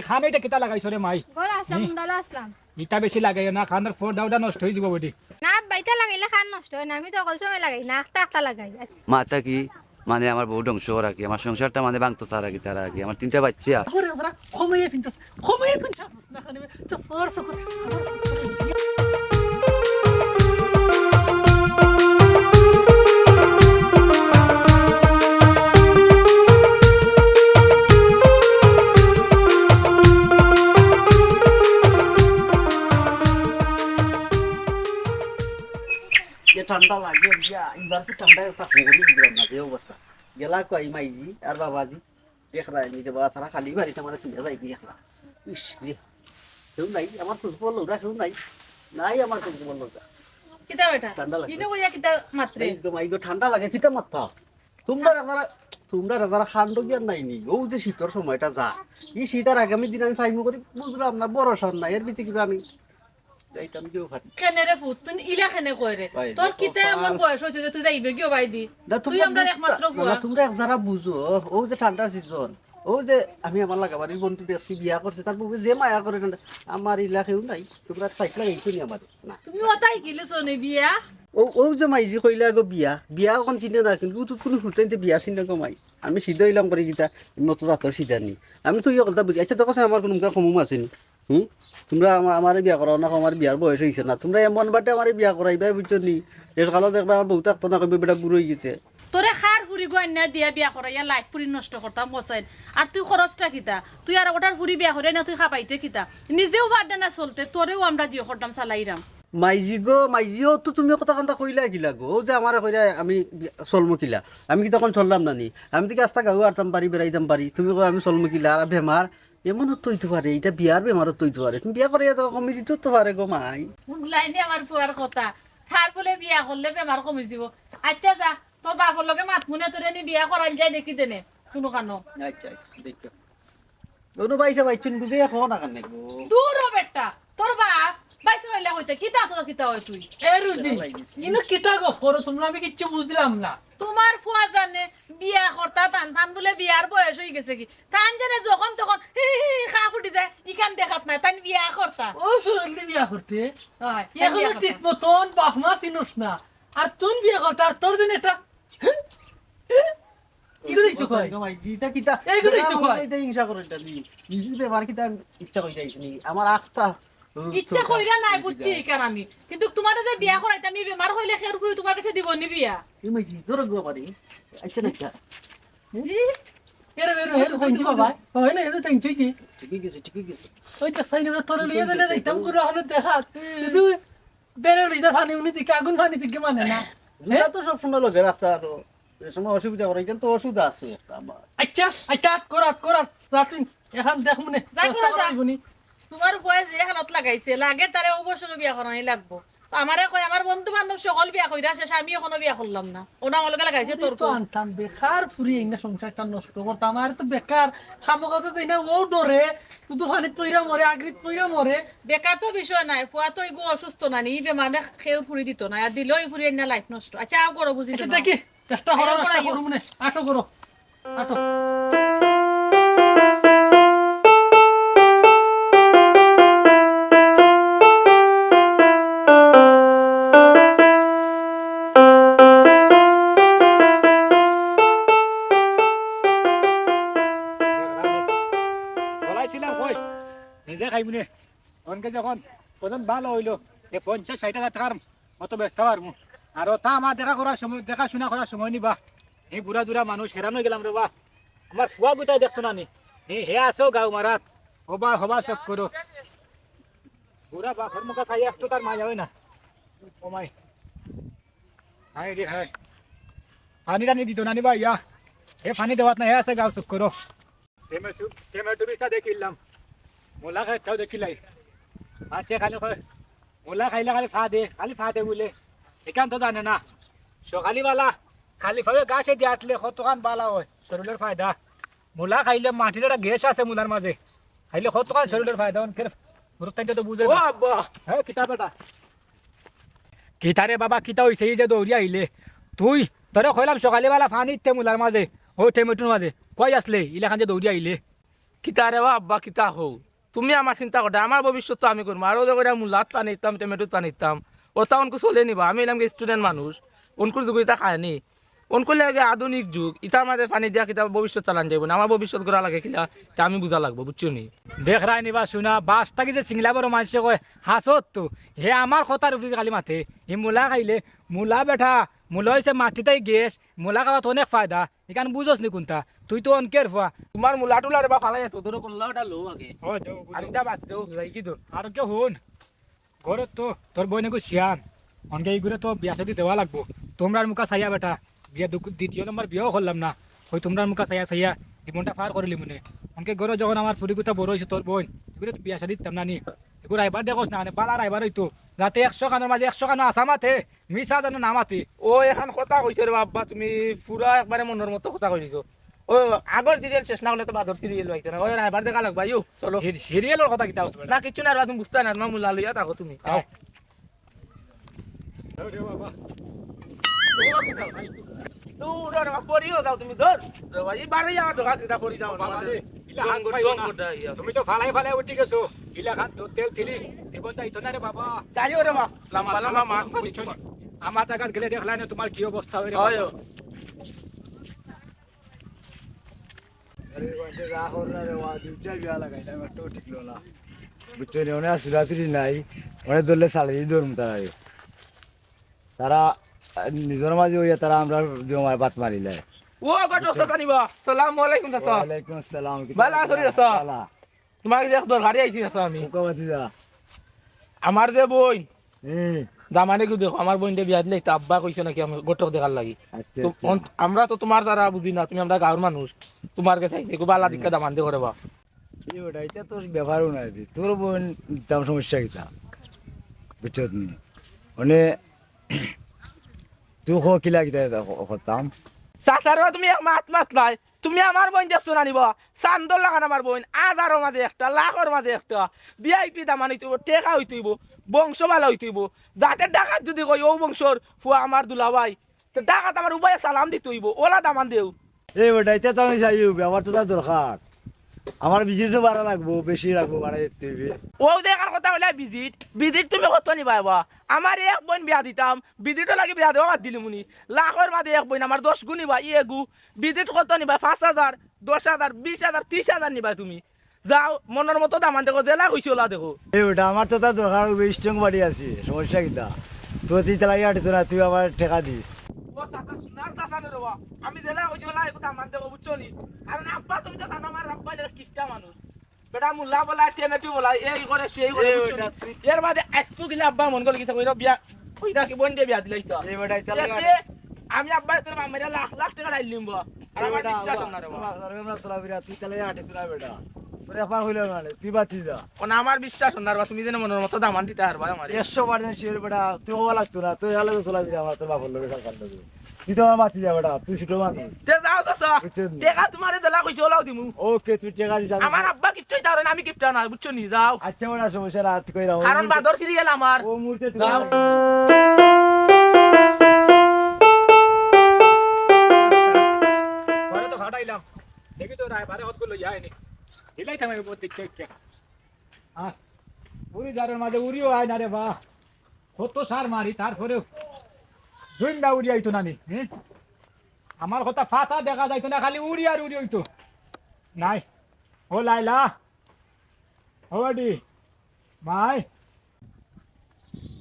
খান এটা কিতা লাগাইছো রে মাই ঘর আসলাম মুন্দালা আসলাম ইটা বেশি লাগাই না খানের ফোর দাউটা নষ্ট হয়ে যাব বডি না বাইটা লাগাইলে খান নষ্ট হয় না আমি তো অকল সময় লাগাই না আস্তে আস্তে লাগাই মাতা কি মানে আমার বউ ধ্বংস করা কি আমার সংসারটা মানে ভাঙতো চার আগে তার আগে আমার 3টা বাচ্চা কমাইয়ে ফিনতাস না খানে চাফার সকর ঠান্ডা লাগে এবার তো ঠান্ডায় দিলাম না যে অবস্থা গেলা কই মাইজি আর বাবাজি দেখরা নিতে বা তারা খালি বাড়িতে আমার চিন্তা যাই কি দেখরা ইস রে কেউ নাই আমার খোঁজ বললো ওরা কেউ নাই নাই আমার খোঁজ বললো কিতা বেটা ঠান্ডা লাগে ইনো কইয়া কিতা মাত্রে মাইগো ঠান্ডা লাগে কিতা মাত্রা তোমরা রাজারা খান্ড জ্ঞান নাই নি ও যে শীতের সময়টা যা এই শীতের আগামী দিন আমি ফাইমু করি বুঝলাম না বড় সন নাই এর ভিতরে কিবা আমি যাইতাম কেউ খাতি কেনে রে ফুট তুই ইলা কেনে কই রে তোর কিতা এমন বয়স হইছে যে তুই যাইবে কিও বাই দি তুই আমরা একমাত্র ফুয়া তোমরা এক যারা বুঝো ও যে ঠান্ডা সিজন ও যে আমি আমার লাগাবাড়ির বন্ধু দেখছি বিয়া করছে তার বউ যে মায়া করে আমার ইলাকেও নাই তোমরা সাইকেল লাগাইছো নি আমার না তুমি ওটাই গিলেছো নে বিয়া ও যে মাইজি কইলে আগো বিয়া এখন চিনে না কিন্তু তো কোনো ফুটাইতে বিয়া চিনে গো মাই আমি সিধা ইলাম করে গিতা মতো জাতর সিধা নি আমি তো ইয়ে কথা বুঝি আচ্ছা তো কথা আমার কোনো কমুম আসেনি তোমরা আমার বিয়া করাও না আমার বিয়ার বয়স হয়েছে না তোমরা এমন বাটে আমার বিয়া করাইবা বুঝছো নি এর কালো দেখবা আমার বউ থাকতো না কইবে বেটা বুড়ো হয়ে গেছে তোরে খার ফুরি গয়না দিয়া বিয়া করাইয়া লাইফ ফুরি নষ্ট করতাম মসাইন আর তুই খরচটা কিতা তুই আর ওটার ফুরি বিয়া করে না তুই খাপাইতে কিতা নিজেও পারডে না চলতে তোরেও আমরা দিও করতাম চালাইরাম মাইজিও তো তুমি কথা কান্তা কইলা গিলা গো যে আমার কইরা আমি চলমু কিলা আমি কি তখন চললাম না নি আমি তো রাস্তা গাও আরতাম পারি বেড়াইতাম পারি তুমি কই আমি চলমু কিলা আর বেমার এমন তৈতে পারে এটা বিয়ার বেমারত তৈতে পারে তুমি বিয়া করিয়া তো কমি দিতে তো পারে গো মাই লাইনে আমার ফুয়ার কথা থার বলে বিয়া করলে বেমার কমে যাব আচ্ছা যা তোর বাপর লগে মাত মুনে তোরে নি বিয়া করাইল যাই দেখি দেনে কোনো কানো আচ্ছা দেখো ওনো বাইসা বাইচুন বুঝে এখন না কানে গো দূর হ বেটা তোর বাপ বাইসা মাইলা হইতে কিতা তো কিতা হই তুই এ রুজি ইনো কিতা গপ করো তোমরা আমি কিচ্ছু বুঝলাম না তোমার ফুয়া জানে বিয়া করতা টান বলে বিয়ার বয়স হয়ে গেছে কি টান জানে যখন তখন খা ফুটি যায় ইখান দেখাত না টান বিয়া করতা ও সুরলি বিয়া করতে হয় এখনো ঠিক মতন বাপ মা চিনোস না আর তুই বিয়া করতে আর তোর দিন এটা ইগুলোই তো কয় গো মাইজি তা কিতা এইগুলোই তো কয় এটা হিংসা করে এটা নি নিজে বেমার কিতা ইচ্ছা কইরা আইছনি আমার আখতা ইচ্ছা কইরা নাই বুঝছি কেন আমি কিন্তু তোমার যে বিয়া করাইতে আমি বেমার হইলে খের ফুরি তোমার কাছে দিব নি বিয়া এই মাইজি তোর গো পারি আচ্ছা না কিতা এরে এরে কইছি বাবা হয় না এতো টেনছই দি ঠিকই গেছে ওই তো সাইনে তোর লিয়ে দিলে একদম করে হলো দেখা শুধু বেরে লিদা পানি উনি দিকে আগুন পানি দিকে মানে না এটা তো সব সময় লগে রাখতা আর এই সময় অসুবিধা করে কিন্তু তো অসুবিধা আছে একটা আমার আচ্ছা করা যাচ্ছি এখন দেখ মনে যাই করা যা তোমার ফুয়া যে হালত লাগাইছে লাগে তারে অবশ্যই বিয়া করাই লাগবো আমারে কই আমার বন্ধু বান্ধব সকল বিয়া কইরা শেষ আমি এখনো বিয়া করলাম না ওনা আমার লগে লাগাইছে তোর তো আনতাম বেকার ফুরি না সংসারটা নষ্ট করতাম আর তো বেকার খামো কথা তাই না ও ডরে তুই পানিত পইরা মরে আগরিত পইরা মরে বেকার তো বিষয় নাই ফুয়া তো এগো অসুস্থ না নি বেমানে খেউ ফুরি দিত না আর দিলই ফুরি না লাইফ নষ্ট আচ্ছা আও করো বুঝি আচ্ছা দেখি চেষ্টা করো মনে আটো করো আটো নিজে খাইবুনে অনকে যখন প্রথম ভালো হইলো 50-60 টাকার মতো ব্যস্ত পারবো আর তা আমার দেখাশোনা করার সময় নিবা এই বুড়া জুড়া মানুষ হেরান হয়ে গেলাম রে বা আমার ফুয়া গুটাই দেখতো না নি হে আসো গাও মারাত হবা চক করো বুড়া বাপের মুখা চাই একটু তার মা যাবে না ও মাই হাই রে হাই পানি টানি দিত না নিবা ইয়া হে পানি দেওয়াত না হে আছে গাও চক করো তেমে তুমি দেখিলাম মোলা খাইটাও দেখিলাই আচ্ছা খালি মোলা খাইলে খালি ফা দে বলে এখান তো জানে না সকালবেলা খালি ভাবে গাছে দিয়ে আটলে কতখান বালা হয় শরীরের ফায়দা মোলা খাইলে মাটির একটা গ্যাস আছে মোলার মাঝে খাইলে কতখান শরীরের ফায়দা গুরুত্ব তো বুঝে হ্যাঁ কিতা বেটা কিতা রে বাবা কিতা হইছে এই যে দৌড়ি আইলে তুই তোরে কইলাম সকালবেলা পানি তে মোলার মাঝে ও টেমেটোর মাঝে কই আসলে ইলাখান যে দৌড়ি আইলে কিতা রে বা আব্বা কিতা হও তুমি আমার চিন্তা করতে আমার ভবিষ্যৎ তো আমি করবো আরও করে মূলাত পানি দিতাম টমেটো পানি দিতাম ওটা অনকু চলে নিবা আমি এলাম স্টুডেন্ট মানুষ অনকুর যুগ এটা খায়নি অনকুর লাগে আধুনিক যুগ ইটার মাঝে পানি দিয়া কিতা ভবিষ্যৎ চালান যাইব না আমার ভবিষ্যৎ করা লাগে কিনা এটা আমি বুঝা লাগবো বুঝছো নি দেখ রায় নিবা শুনা বাস থাকি যে চিংলা বড় মানুষে কয় হাসত তো হে আমার কথার উপরে খালি মাথে হে মূলা খাইলে মূলা বেঠা মূলা হয়েছে মাটিতেই গেছ মূলা খাওয়াত অনেক ফায়দা এখানে বুঝোস নি কোনটা তুই তো অনকের ফুয়া তোমার মূলা টুলা রে বা ফালাই তো ধরো করলা ওটা লো আগে আর এটা বাদ দেও যাই কি তোর আর কে শুন ঘরত তো তোর বইনেকু শিয়ান অনকে এইগুলো তো বিয়া সাদি দেওয়া লাগবো তোমরা মুখা চাইয়া বেটা বিয়া দ্বিতীয় নম্বর বিয়েও করলাম না ওই তোমরা মুখা চাইয়া চাইয়া জীবনটা পার করিলি মনে অনকে ঘর যখন আমার ফুরিগুটা বড় হয়েছে তোর বোন এগুলো তো বিয়া সাদি দিতাম না নি এগুলো আইবার দেখোস না বালার আইবার হইতো যাতে 100 কানোর মাঝে 100 কানো আসা মাতে মিশা যেন না মাতে ও এখন কথা কইছে রে বাবা তুমি পুরা একবারে মনের মতো কথা কই দিছো ও আগর সিরিয়াল শেষ না হলে তো বাদর সিরিয়াল পাইছো না ওই আইবার দেখা লাগবা ইউ চলো সিরিয়ালের কথা কিতা হচ্ছে না কিছু না আর তুমি বুঝতে না তোমার মূলা লইয়া থাকো তুমি আও পরিও যাও তুমি ধর এই বাড়ি যাও তো গাছ কিটা পরি যাও তুমি তো ফালাই ফালাই উঠি গেছো ইলা খান তো তেল থিলি জীবন যাইতো না রে বাবা যাইও রে মা লম্বা লম্বা মা আমার জায়গা গেলে দেখলাই না তোমার কি অবস্থা হয়ে রে হয় বুঝছো অনেক আসুরাতুরি নাই অনেক ধরলে সালারি ধরুন তারা নিজের মাঝে হইয়া তারা আমরা জমায় বাত মারিলে ও গট ওস্তাদ আনিবা আসসালামু আলাইকুম চাচা ওয়ালাইকুম আসসালাম ভালো আছো রে চাচা তোমাকে দেখ দরকারি আইছি চাচা আমি কোকাবাতি দা আমার যে বই হুম দামানে কি দেখো আমার বইনটা বিয়া দিলে তো আব্বা কইছো নাকি আমি গোটক দেখার লাগি আচ্ছা তো আমরা তো তোমার দ্বারা বুঝি না তুমি আমরা গাঁর মানুষ তোমার কাছে আইছি খুব আল্লাহ দীক্ষা দামান দে করে বা এই ওটা এটা তোর ব্যবহারও নাই তোর বোন তেমন সমস্যা কিতা বুঝছো তুমি মানে তুই কিলা কিতা করতাম চাচারে তুমি এক মাত মাত লাই তুমি আমার বোন দেখছো না নিবা চান্দর লাগান আমার বোন হাজারের মাঝে একটা লাখের মাঝে একটা ভিআইপি দামান হইতেইব টেকা হইতেইব বংশ ভালো হইতেইব যাতে ডাকাত যদি কই ও বংশর ফুয়া আমার দুলাভাই তো ডাকাত আমার উপায়ে সালাম দিতে হইব ওলা দামান দেও এই ওটা এটা তো আমি চাই ব্যবহার তো তার দরকার আমার বিজিটও বাড়া লাগবো বেশি লাগবো বাড়া যেতে হইবে ও দেখার কথা হলে ভিজিট ভিজিট তুমি কত নিবা বা আমার এক বোন বিয়া দিতাম ভিজিটও লাগে বিয়া দেওয়া বাদ দিলি মুনি লাখের মাঝে এক বোন আমার 10 গুণ নিবা ইয়েগু ভিজিট কত নিবা 5000 10000 20000 30000 নিবা তুমি যাও মনের মতো দামান দেখো জেলা কইছি ওলা দেখো এই ওটা আমার তো তার দরকার হবে স্ট্রং বাড়ি আছে সমস্যা কিতা তুই তুই তালাই আটিস না তুই আবার টেকা দিস ও সাতা সোনার সাতা রে বাবা আমি জেলা কইছি ওলা একটু দামান দেখো বুঝছো নি আর আব্বা তুমি তো জানো আমার আব্বা এর কিষ্টা মানুষ বেটা মুল্লা বলা টেমেটু বলা এই করে সেই করে এর বাদে আজকু গিলা আব্বা মন করে কিছু কইরা বিয়া কইরা কি বোন দিয়ে বিয়া দিলাই তো এই বেটা তালাই আমি আব্বার তোর মামেরা লাখ লাখ টাকা ডাইলিম বা আর আমার বিশ্বাস না রে বাবা তুই তালাই আটিস না বেটা তোর এফার হইল না তুই বাঁচি যা কোন আমার বিশ্বাস না রে তুমি যেন মনের মতো দামান দিতে পারবা আমার 100% শিওর বেটা তুই হওয়া লাগতো না তুই হলে চলাবি আমার তোর বাপর লোক সরকার লোক তুই তো আমার বাঁচি যা বেটা তুই ছোট মানুষ তে যাও চাচা টাকা তোমারে দেলা কইছি ওলাও দিমু ওকে তুই টেকা দিস আমার আব্বা কিফটই দাও না আমি কিফটা না বুঝছো নি যাও আচ্ছা বেটা সমস্যা রাত কইরা কারণ বাদর সিরিয়াল আমার ও মুহূর্তে তুই যাও পরে তো ফাটাইলাম দেখি তো রায় বারে হত গুলো যায়নি দিলাই থামে বহুত দেখতে কে হ্যাঁ উড়ি যারের মাঝে উড়িও আয় না রে বাহ কত সার মারি তারপরেও জুইন্দা উড়ি আইতো না নি আমার কথা ফাটা দেখা যাইতো না খালি উড়ি আর উড়ি হইতো নাই ও লাইলা ও আডি মাই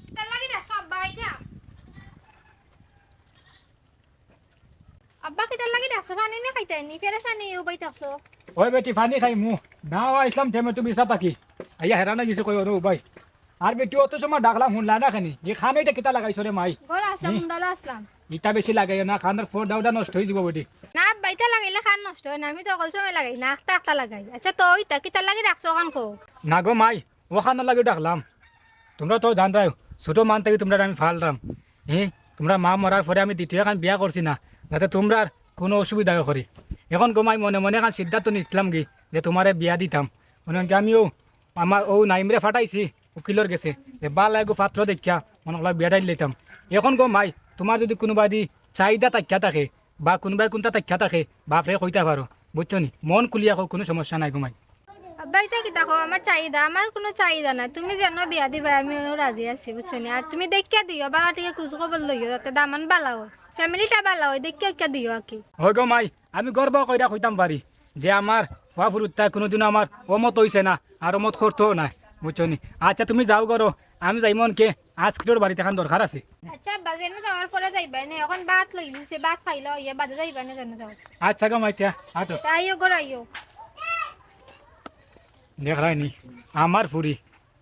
কিতার লাগি দেখছো আব্বা আইরা আব্বা কিতার লাগি দেখছো পানি নে খাইতাইনি ফেরেশানি উবাইতাছো ওই বেটি ফানি খাই মু নাও আইসলাম থেমে তুমি সাতাকি আইয়া হেরানা গেছে কই ওরে ভাই আর বেটি অত সময় ডাকলাম শুনলা না খানি এ খান এটা কিতা লাগাইছো রে মাই ঘর আসলাম মুন্দালা আসলাম ইটা বেশি লাগাই না খানের ফোর দাউডা নষ্ট হয়ে যাব বেটি না আব্বা ইতা লাগাইলে খান নষ্ট হয় না আমি তো অকল সময় লাগাই না আখতা আখতা লাগাই আচ্ছা তো ইতা কিতার লাগি রাখছো খান কো না গো মাই ও খান লাগে ডাকলাম তোমরা তো জান রাও ছোট মান থেকে তোমরা আমি ফালরাম তোমরা মা মরার পরে আমি দ্বিতীয় খান বিয়া করছি না যাতে তোমরা কোনো অসুবিধা করি এখন গো মাই মনে মনে খান সিদ্ধান্ত নিছিলাম কি যে তোমারে বিয়া দিতাম মনে আমিও আমার ও নাইমরে ফাটাইছি উকিলর গেছে যে বা লাগো পাত্র দেখিয়া মনে কলা বিয়া ডাইল লইতাম এখন গো মাই তোমার যদি কোনোবা দি চাহিদা তাকিয়া থাকে বা কোনোবাই কোনটা তাকিয়া থাকে বাপরে কইতা পারো বুঝছো নি মন কুলিয়া কোনো সমস্যা নাই গো মাই আব্বা এটা কি দেখো আমার চাহিদা, আমার কোনো চাহিদা নাই, তুমি যেন বিয়া দিবা আমিও রাজি আছি বুঝছো নি। আর তুমি দেখিয়া দিও বালা থেকে খোঁজ খবর লইও যাতে দামান বালা হয়, ফ্যামিলিটা বালা হয়, দেখিয়া দিও আর কি। হয় গো মাই, আমি গর্ব কইরা কইতাম পারি যে আমার ফুয়াফুরুত্তা কোনোদিন আমার অমত হইছে না আর অমত করতেও নাই বুঝছো নি। আচ্ছা তুমি যাও করো, আমি যাই মনকে আজকের বাড়িতে এখন দরকার আছে। আচ্ছা আব্বা যেন যাওয়ার পরে যাইবা না, এখন ভাত লই দিছে, ভাত খাইলো ইয়ে বাদে যাইবা না যেন যাও। আচ্ছা গো মাইতিয়া আটো আইও গর আইও। দেখ রাইনি আমার ফুরি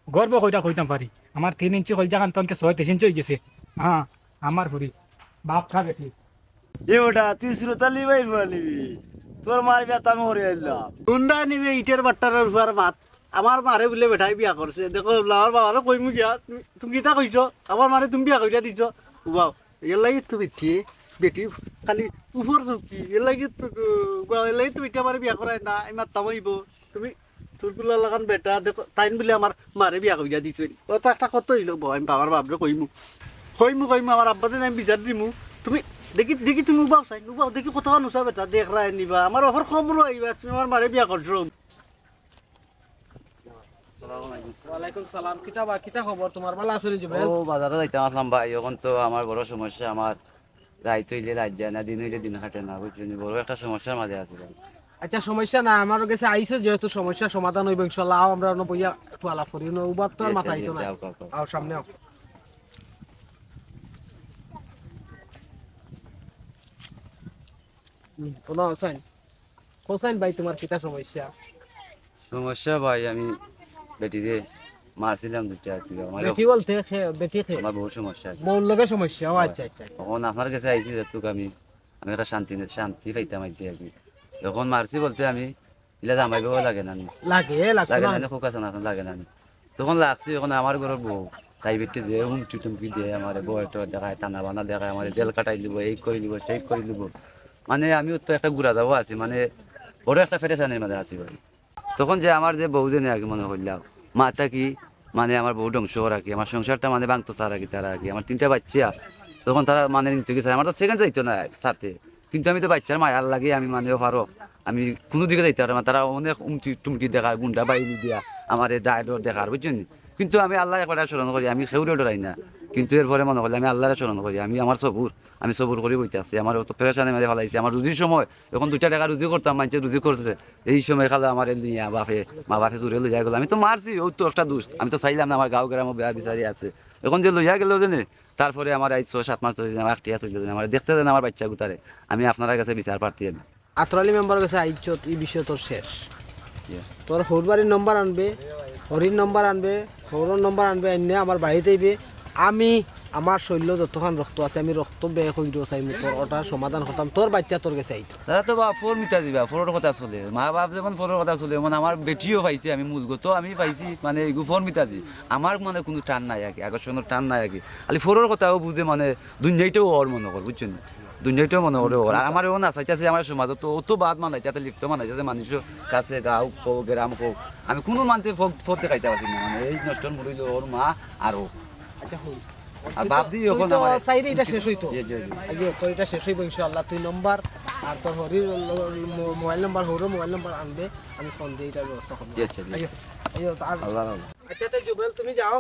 গর্ব কইটা কইতাম পারি, আমার 3 ইঞ্চি কলজা খান তনকে 6-3 ইঞ্চি হয়ে গেছে। হ্যাঁ আমার ফুরি বাপ খা বেটি। এ ওটা তুই শ্রোতালি বাইর নিবি তোর মার ব্যথা আমি হরে আইলাম গুন্ডা নিবে ইটের বাট্টারের উপর মাত আমার মারে বলে বেঠাই বিয়া করছে। দেখো আমার বাবারও কইমু গিয়া তুমি কিতা কইছ আমার মারে তুমি বিয়া কইরা দিছ বাও এর লাগি তুমি ঠিক বেটি খালি উপর চুকি এর লাগি এর লাগি তুমি আমার বিয়া করাই না আমি মারতাম হইব তুমি তোর গুলা লাগান বেটা দেখো তাইন বলে আমার মারে বিয়া কইরা দিছ ও তো একটা কত হইল আমি বাবার বাবরে কইমু কইমু আমার আব্বাদের আমি বিচার দিমু তুমি দেখি তুমি উবাও চাই উবাও দেখি কথা নুচা বেটা দেখ রায় নিবা আমার অফার খবর আইবা তুমি আমার মারে বিয়া করছো। ওয়ালাইকুম সালাম, কিতা খবর তোমার? ভালো আছো নি জুবেল? ও বাজারে যাইতাম আসলাম ভাই, এখন তো আমার বড় সমস্যা, আমার রাত হইলে রাত যায় না, দিন হইলে দিন হাঁটে না বুঝছেন, বড় একটা সমস্যার মাঝে আছে ভাই। আচ্ছা সমস্যা না, আমার কাছে আইছো যেহেতু সমস্যা সমাধান হইব ইনশাআল্লাহ। আও আমরা বইয়া একটু আলাপ করি না, উবার তো আর মাথা আইতো না। আও সামনে আও। কোন হোসেন ভাই তোমার কিতা সমস্যা? সমস্যা ভাই আমি বেটিরে মারছিলাম দুটা আর কি, আমার বেটি বলতে বেটি আমার বহু সমস্যা আছে। মন লগে সমস্যা? ও আচ্ছা আচ্ছা। তখন আপনার কাছে আইছি যেটুকু আমি একটা শান্তি পাইতাম আইছি আর কি। যখন মারছি বলতে আমি ইলা জামাইবেও লাগে না লাগে না খুব আছে না লাগে না তখন লাগছি। এখন আমার ঘরের বউ তাই বেটি যে হুমকি টুমকি দিয়ে আমার বউটা দেখায়, টানা বানা দেখায়, আমার জেল কাটাই দিব, এই করে দিব সেই করে দিব, মানে আমিও তো একটা ঘুরা যাবো আছি, মানে বড় একটা ফেরেশানির মধ্যে আছি ভাই। তখন যে আমার যে বউ যে নেই আগে মনে করলাম মাটা কি মানে আমার বউ ধ্বংস করা কি, আমার সংসারটা মানে ভাঙতো চার আর কি, তারা আর কি আমার 3টা বাচ্চা, তখন তারা মানে নিতে গেছে, আমার তো সেকেন্ড যাইতো না ছাড়তে, কিন্তু আমি তো বাচ্চার মায়ার লাগে আমি মানেও পারো, আমি কোনো দিকে যাইতে পারবো না, তারা অনেক উমকি টুমকি দেখার গুন্ডা বাইরে দিয়া আমার এই দায় ডর দেখার বুঝছেন। কিন্তু আমি আল্লাহ একবার স্মরণ করি, আমি খেউরে ডরাই না, কিন্তু এরপরে মনে করলে আমি আল্লাহরে স্মরণ করি, আমি আমার আমি সবুর করে বইতে আছি, আমার অত পেরেশানি মেরে ফেলাইছি। আমার রুজির সময় এখন 2টা টাকা রুজি করতাম, মানুষের রুজি করছে, এই সময় খালে আমার নিয়ে মা বাপে জুড়ে লইয়া গেল, আমি তো মারছি, ও তো একটা দুষ্ট, আমি তো চাইলাম না, আমার গাঁও গ্রামে বেয়া বিচারি আছে, এখন যে লইয়া গেল জানে, তারপরে আমার এই 6-7 মাস ধরে আমার একটিয়া তুলে দেন, আমার দেখতে দেন আমার বাচ্চা গুতারে, আমি আপনার কাছে বিচার প্রার্থী। আমি আতরালি মেম্বারের কাছে আইছ, এই বিষয় তোর শেষ। তোর হরবাড়ির নম্বর আনবে, হরির নম্বর আনবে, হৌরর নম্বর আনবে, এনে আমার বাড়িতে আইবে, আমি আমার শৈল্য যতক্ষণ রক্ত আছে আমি রক্ত বের করে চাইমু, তোর ওটার সমাধান করতাম, তোর বাচ্চা তোর কাছে আইতো। তারা তো বা ফোর মিটা দিবা, ফোরের কথা চলে, মা বাপ যেমন ফোরের কথা চলে, মানে আমার বেটিও পাইছে, আমি মুজগো আমি পাইছি, মানে এগু ফোর মিটা দি আমার মানে কোনো টান নাই আর কি, আকর্ষণের টান নাই আর কি, খালি ফোরের কথাও বুঝে মানে দুনিয়াটাও ওর মনে কর বুঝছেন, দুনিয়াটাও মনে করে ওর। আর আমার এও না চাইতেছে আমার সমাজত তো অত বাদ মানাইতে লিপ্ত মানাইতেছে মানুষের কাছে, গাঁও হোক গ্রাম হোক, আমি কোনো মানতে ফোরতে খাইতে পারছি না, মানে এই নষ্ট মরিল ওর মা আর ও। আচ্ছা হই আর বাপ দি এখন তো আমার সাইডে এটা শেষ হইতো, জি জি আগে এটা শেষ হইব ইনশাআল্লাহ। তুই নম্বর আর তোর হরির মোবাইল নাম্বার, হৌরর মোবাইল নাম্বার আনবে, আমি ফোন দিয়ে এটার ব্যবস্থা করবো। জি আচ্ছা জি আল্লাহ। আচ্ছা তে জুবেল তুমি যাও,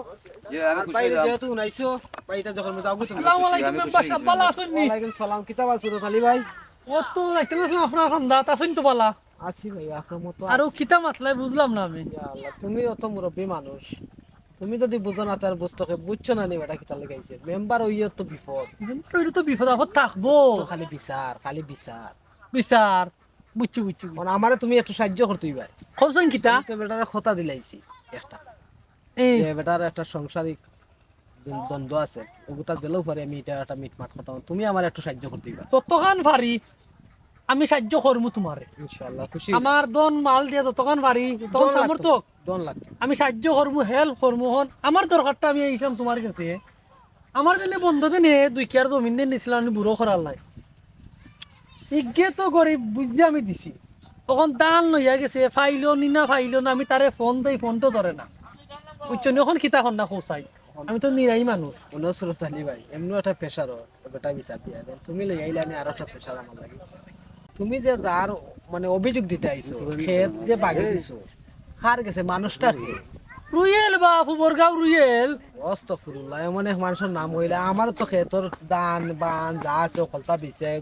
জি আমি আর বাইরে যেহেতু উনাইছো বাইরে যখন যাও তুমি। আসসালামু আলাইকুম মেম্বার সাহেব, ভালো আছেন নি? ওয়ালাইকুম সালাম, কিতাব আছো খালি ভাই? ও তো লাগতে না আপনার খান্দাত আছেন তো বালা? আছি ভাই আপনার মতো। আর কিতা মাতলাই বুঝলাম না আমি। ইয়া আল্লাহ, তুমি অত মুরব্বী মানুষ, তুমি যদি বুঝো না তার বুঝতকে বুঝছো না নি বেটা কিতা লাগাইছে। মেম্বার হইয়া তো বিপদ, মেম্বার হইলে তো বিপদ আপদ থাকবো, খালি বিচার খালি বিচার বিচার বুঝছি মানে আমারে তুমি একটু সাহায্য করতে হইবা। কওছেন কিতা? তো বেটার কথা দিলাইছি একটা, এই বেটার একটা সাংসারিক দ্বন্দ্ব আছে, ওগুতা দিলেও পারে, আমি এটা একটা মিটমাট কথা, তুমি আমার একটু সাহায্য করতে হইবা। যতক্ষণ পারি আমি সাহায্য করবো তোমারে ইনশাআল্লাহ, খুশি। আমার দন মাল দিয়া যতক্ষণ পারি তখন সামর্থ্য দন লাগবে, আমি সাহায্য করবো, হেল্প করবো। হন আমার দরকারটা আমি আইছিলাম তোমার কাছে, আমার জন্য বন্ধু দিনে 2 কেয়ার জমিন দিয়ে নিছিলাম, আমি বুড়ো করার লাই ইগে তো গরিব বুঝে আমি দিছি, তখন দান লইয়া গেছে, ফাইলো নি না ফাইলো না, আমি তারে ফোন দেই, ফোন তো ধরে না বুঝছো। এখন কিতা কর না খোঁচাই, আমি তো নিরাই মানুষ। নজরুল আলী ভাই এমনি একটা প্রেশার বেটা বিচার দিয়া দেন, তুমি লইয়াইলা নি আর একটা প্রেশার আমার লাগে। তুমি যে যার মানে অভিযোগ দিতে আইছো, খেত যে বাগে দিছো, হার গেছে মানুষটা কি রুয়েল বা ফুবরগাঁও রুয়েল অস্তফুরুল্লাহ এমন এক মানুষের নাম হইলে আমার তো খেতর দান বান যা আছে কলতা বিছে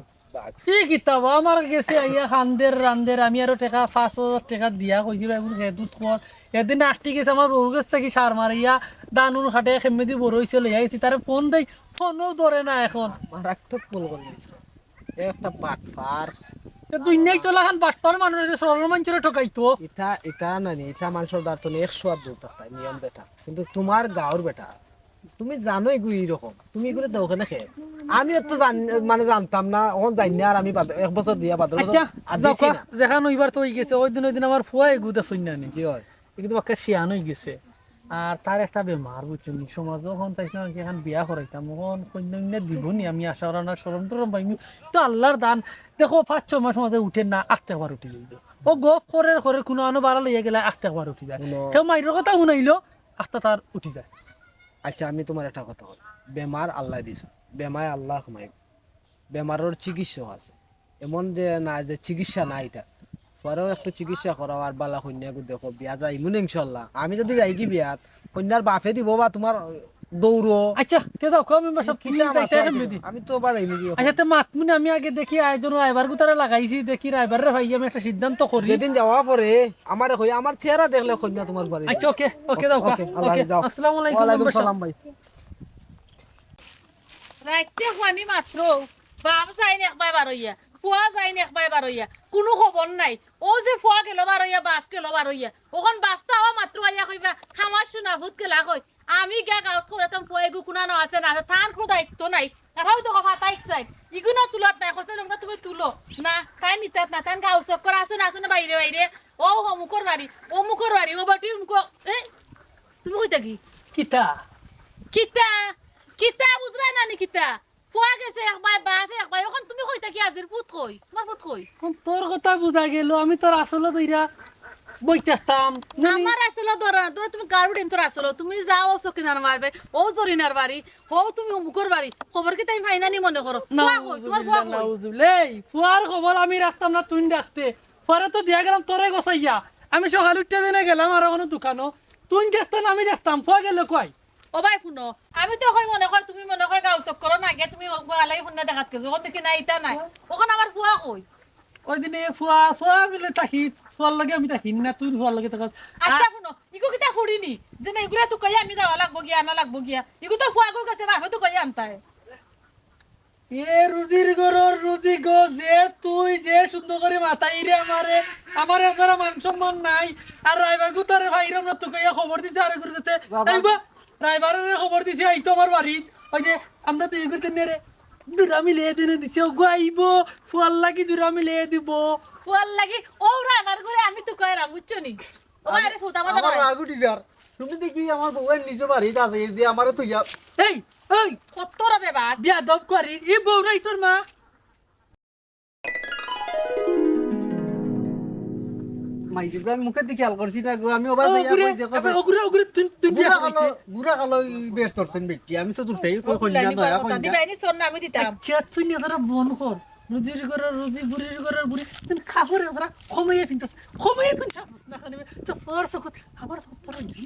কি কিতাব আমার গেছে আইয়া খান্দের রান্দের আমি আরো টাকা 5,000 টাকা দিয়া কইছিল এখন হেদুত কর এদিন আটটি গেছে আমার ওর গেছে থাকি সার মারিয়া দানুর খাটে খেমেদি বড় হইছে লইয়া গেছি তারে ফোন দেই ফোনও ধরে না এখন মারাত্মক ফোন করে দিয়েছে একটা বাটফার দুনিয়ায় চলাখান বাটপার মানুষ সরল মানুষের ঠকাইতো এটা এটা নানি এটা মানুষের দাঁত 100 দূর থাকে নিয়ম বেটা কিন্তু তোমার গাঁর বেটা তুমি জানোই গু এরকম তুমি এগুলো দাও কেন খেয়ে আমি তো মানে জানতাম না এখন জানি না আর আমি 1 বছর দিয়া বাদ আচ্ছা যেখানে ওইবার তো হয়ে গেছে ওই দিন আমার ফুয়াই গুদা শুননা নি কি হয় কিন্তু বাক্কা শিয়ান হয়ে গেছে আর তার একটা বেমার বুঝছেন সমাজ যখন চাইছিলাম এখন বিয়া করাইতাম তখন কন্যা দিবনি আমি আশা করা না সরম টরম পাইনি তো আল্লাহর দান দেখো 5-6 মাস মাঝে উঠে না আস্তে একবার উঠি যাইল ও গপ করে কোনো আনো বাড়া লইয়া গেলে আস্তে একবার উঠি যায় কেউ মাইরের কথা শুনাইলো আস্তে তার উঠি যায় আচ্ছা আমি তোমার একটা কথা বলি বেমার আল্লাহ দিছ বেমায় আল্লাহ কমাই বেমারের চিকিৎসা আছে এমন যে না যে চিকিৎসা নাই এটা পরেও একটু চিকিৎসা করাও আর বালা কন্যাকে দেখো বিয়া যাই মনে ইনশাল্লাহ আমি যদি যাই কি বিয়াত কন্যার বাপে দিব বা তোমার দৌড়ো আচ্ছা তে দাও কম সব কিনে যাইতে দি আমি তো বাড়াই নি আচ্ছা তে মাতমুনি আমি আগে দেখি আয়োজন রাইবার গুতারে লাগাইছি দেখি রাইবারে ভাই আমি একটা সিদ্ধান্ত করি যেদিন যাওয়া পরে আমারে কই আমার চেহারা দেখলে কন্যা তোমার বাড়ি আচ্ছা ওকে দাও ওকে আসসালামু আলাইকুম ওয়ালাইকুম সালাম ভাই রাইতে হওয়ানি মাত্র বাপ যাইনি একবার বারইয়া ফুয়া যাইনি একবার বারইয়া কোনো খবর নাই ও যে ফুয়া গেল বারইয়া বাপ গেল বারইয়া ওখন বাপ তো আওয়া মাত্র আইয়া কইবা আমার শোনা ভূত গেলা কই আমি গা গাঁত কইতাম ফুয়া এগু কোনা না আছে না তার কোনো দায়িত্ব নাই আর হয়তো কথা তাইক চাই ইগুনো তুলত নাই কষ্ট লঙ্কা তুমি তুলো না তাই নিতাত না তাই গাও চক্কর আছে না বাইরে বাইরে ও মুখর বাড়ি ও বাটি উমকো এ তুমি কইতা কি কিতা কিতা কিতা বুঝলাই নানি কিতা ফুয়া গেছে একবার বাপ একবার এখন তুমি কইতা কি আজির পুত কই তোমার পুত কই তোর কথা বুঝা গেল আমি তোর আসলে দইরা বইতাম আমার আসলে ধরা তুমি গাড়ি দিন তোর আসলে তুমি যাও সকিনার মারবে ও জরিনার বাড়ি ও তুমি অমুকর বাড়ি খবর কি তাই ফাইনানি মনে করো ফুয়া কই তোমার ফুয়া কই এই ফুয়ার খবর আমি রাখতাম না তুই রাখতে পরে তো দিয়া গেলাম তোরে গোসাইয়া আমি সকাল উঠতে দিনে গেলাম আর কোনো দোকানো তুই দেখতাম আমি দেখতাম ফুয়া গেল কই ও ভাই শুনো আমি তো কই মনে কয় তুমি মনে কয় গাও চক্কর না গে তুমি আলাই শুনে দেখাত কেছো ও দেখি নাই এটা নাই ওখান আমার ফুয়া কই ওই দিনে ফুয়া মিলে থাকি ফুয়ার লাগে আমি থাকি না তুই ফুয়ার লাগে থাক আচ্ছা শুনো ইগো কিটা ফুড়িনি যে না ইগুলা তো কই আমি যাওয়া লাগবো গিয়া আনা লাগবো গিয়া ইগো তো ফুয়া গো কাছে বাপে তো কই আনতায় এ রুজির গরর রুজি গো যে তুই যে সুন্দর করে মাথাই রে আমারে যারা মান সম্মান নাই আর রাইবার গুতারে ভাইরাম না তো কইয়া খবর দিছে আরে করে গেছে আইবা রাইবারের খবর দিছে আই তো আমার বাড়ি ওই যে আমরা তো এগুতে নেরে দুরা মিলে দিনে দিছে ও গাইব ফুয়াল লাগি দুরা মিলে দিব ফুয়াল লাগি ও রাইবার করে আমি তো কইরাম বুঝছো নি ও আরে ফুতা আমাদের আমার আগু ডিজার তুমি দেখি আমার বউ নিচে বাড়ি আছে যে আমারে তুই এই কত রবে বাদ বিয়া দব করি ই বউ নাই তোর মা মাইজি গো আমি মুখে দেখি আল করছি না গো আমি ওবা যাই কই দেখো ওগুরে তুই বিয়া বুড়া কালো বেশ করছেন বেটি আমি তো দূরতেই কই কই না দয়া কই দিবাইনি সোন না আমি দিতাম আচ্ছা তুই না ধরে বন কর রুজির করে রুজি বুড়ির করে বুড়ি তুই খাবরে যারা কমাইয়া ফিনতাস কমাইয়া তুই খাবস না খানে তো ফোর্স কত আমার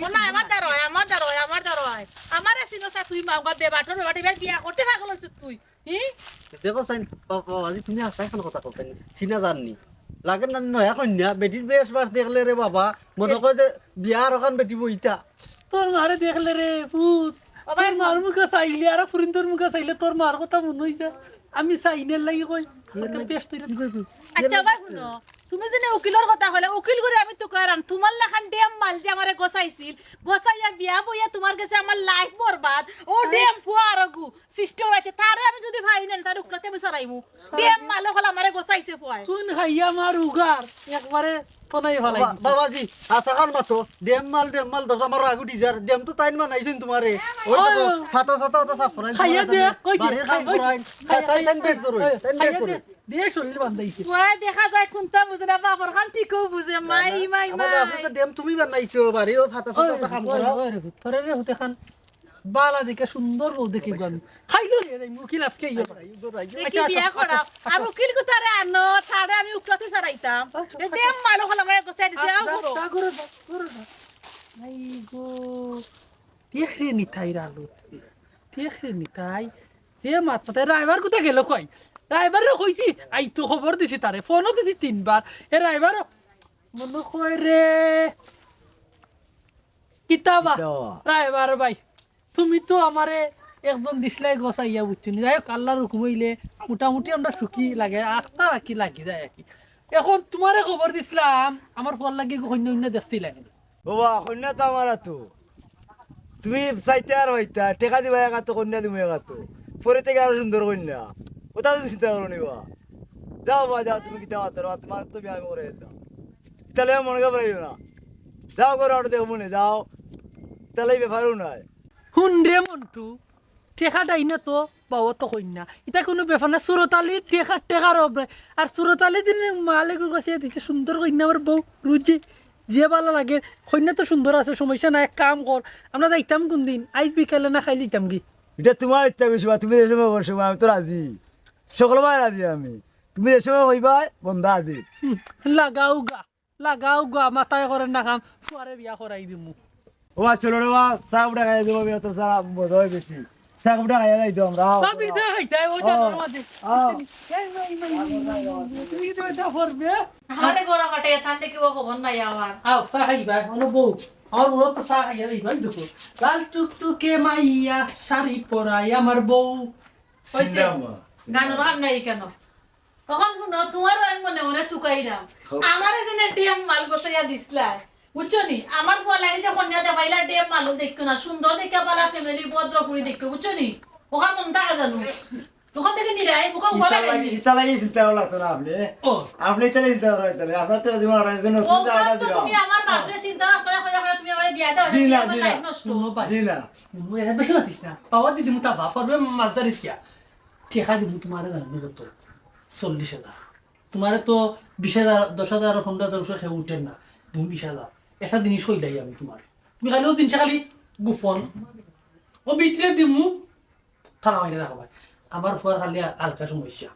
তোর না আমার দাঁড় হয় আমার সিনতা তুই মাগা বেবাটর বেবাটি বিয়া করতে পাগল হইছ তুই হি দেখো সাইন বাবাজি তুমি আসাই কোন কথা কইতেন চিনা জাননি লাগে না নয়া কন্যা বেটির বেশ বাস দেখলে রে বাবা মনে কয় যে বিয়ার ওখান বেটি বইতা তোর মারে দেখলে রে ভূত তোর মার মুখে চাইলে আর ফুরিন তোর মুখে চাইলে তোর মার কথা মনে হইছে আমি চাইনের লাগি কই বেশ তুই আচ্ছা ভাই শুনো তুমি যে উকিলের কথা হলে উকিল করে আমি তো কইরাম তোমার লাখান ডেম মাল যে আমারে গোসাইছিল গোসাইয়া বিয়া বইয়া তোমার কাছে আমার লাইফ বরবাদ ও ডেম ফুয়ার গু সিস্টেম আছে তারে আমি যদি ভাই নেন তার উকলাতে আমি সরাইমু ডেম মাল হল আমারে গোসাইছে ফুয়ায় তুই হাইয়া মার উগার একবারে তোনাই ভালাই বাবাজি আশা খান মাতো ডেম মাল দশ আমার আগু ডিজার ডেম তো তাইন মানাইছেন তোমারে ওই তো ফাটা সাটা তো সাফরাই খাইয়া দে কই বাড়ির খাম করাই তাইন বেশ করই তাইন বেশ করই দিয়ে শরীর বান্ধাইছে ফুয়া দেখা যায় কোনটা বুঝে না বাপর খান ঠিকও বুঝে মাই আমার আপনি তো ডেম তুমি বানাইছো বাড়ির ফাটা সাটা তো কাম করা তোরে রে হতে খান বালা দেখে সুন্দর বউ দেখে আমি খাইলো নিয়ে যাই মুকিল আজকে ইয়ে দেখি বিয়া করা আর উকিল কোথারে আনো তারে আমি উকলাতে ছাড়াইতাম ডেম মালো হল আমার গোছাই দিছে আই গো দেখরে নিতাই রালু দেখরে নিতাই যে মাত্রাতে ড্রাইভার কোথা গেল কই ড্রাইভারে কইছি আই তো খবর দিছি তারে ফোনও দিছি 3 বার এ ড্রাইভার মনে কই রে কিতাবা ড্রাইভার ভাই তুমি তো আমারে একজন দিসলাই গোছাইয়া বুঝছো নি যাই হোক আল্লাহর হুকুম হইলে মোটামুটি আমরা সুখী লাগে আখতা রাখি লাগি যায় আর কি এখন তোমারে খবর দিছিলাম আমার ফল লাগি অন্য অন্য দেখছিলেন বাবা কন্যা তো আমার তো তুমি চাইতে আর হইতা টেকা দিবা একা কন্যা দিবো একা তো পরে থেকে আরো সুন্দর কন্যা ওটা তো চিন্তা করো নিবা যাও বা যাও তুমি কিতা মাত্র তোমার তো বিয়ে করে দাও তাহলে মনে ঘাবড়াইও না যাও করে অটো দেখো মনে যাও তাহলে ব্যাপারও নাই হুন রে মন্টু টেকাটাই না তো বাবা তো কন্যা এটা কোনো ব্যাপার না সুরতালি টেকার হবে আর সুরতালি দিন মালিক গেছে দিচ্ছে সুন্দর কন্যা আমার বউ রুজি যে ভালো লাগে কন্যা তো সুন্দর আছে সমস্যা নাই এক কাম কর আমরা যাইতাম কোন দিন আইজ বিকালে না খাই দিতাম কি এটা তোমার ইচ্ছা করছো তুমি যে সময় করছো আমি তো রাজি সকল ভাই রাজি আমি তুমি যে সময় হইবা বন্ধা আজি লাগাও গা মাথায় করেন না কাম ফুয়ারে বিয়া করাই দিমু ও চলো রে বা চা উঠা খাই দেবো তো চা বোধ হয় বেশি চা উঠা খাই যাইতো আমরা বাবির চা খাইতে ওই জানার মধ্যে তুমি তো এটা করবে আমারে গোড়া কাটে এখান থেকে খবর নাই আমার আও চা খাইবা আমার বউ আমার বউ তো চা খাইয়া দিবা দেখো লাল টুকটুকে মাইয়া শাড়ি পরাই আমার বউ হইছে গান রাম নাই কেন তখন শুনো তোমার আমি মনে মনে টুকাইলাম আমারে যেন টিএম মাল বসাইয়া দিছলা বুঝছো নি আমার ফুয়া লাগে যে কন্যা দেখাইলা টিএম মালও দেখো না সুন্দর দেখে পালা ফ্যামিলি ভদ্রপুরি দেখো বুঝছো নি ওখান মন থাকা জানো তখন থেকে নিরাই মুখা উভা লাগে ইতা লাগি চিন্তা করলা তো না আপনি তাহলে চিন্তা করা তাহলে আপনার তো জীবন আড়াই জন্য ও তো তুমি আমার বাপরে চিন্তা না করে কইরা তুমি আমার বিয়া দাও জি না শুনো ভাই জি না বেশি মাতিস না পাওয়া দিদি মুতা বাপ আর মাজারি কিয়া ঠেকা দিব তোমার জানি কত 40,000 তোমার তো 20,000 10,000 15,000 খেয়ে উঠেন না তুমি 20,000 একটা জিনিস হইলাই আমি তোমার তুমি খালি ও জিনিসটা খালি গুফন ও ভিতরে দিমু থানা হইলে রাখবা আমার ফুয়ার খালি হালকা সমস্যা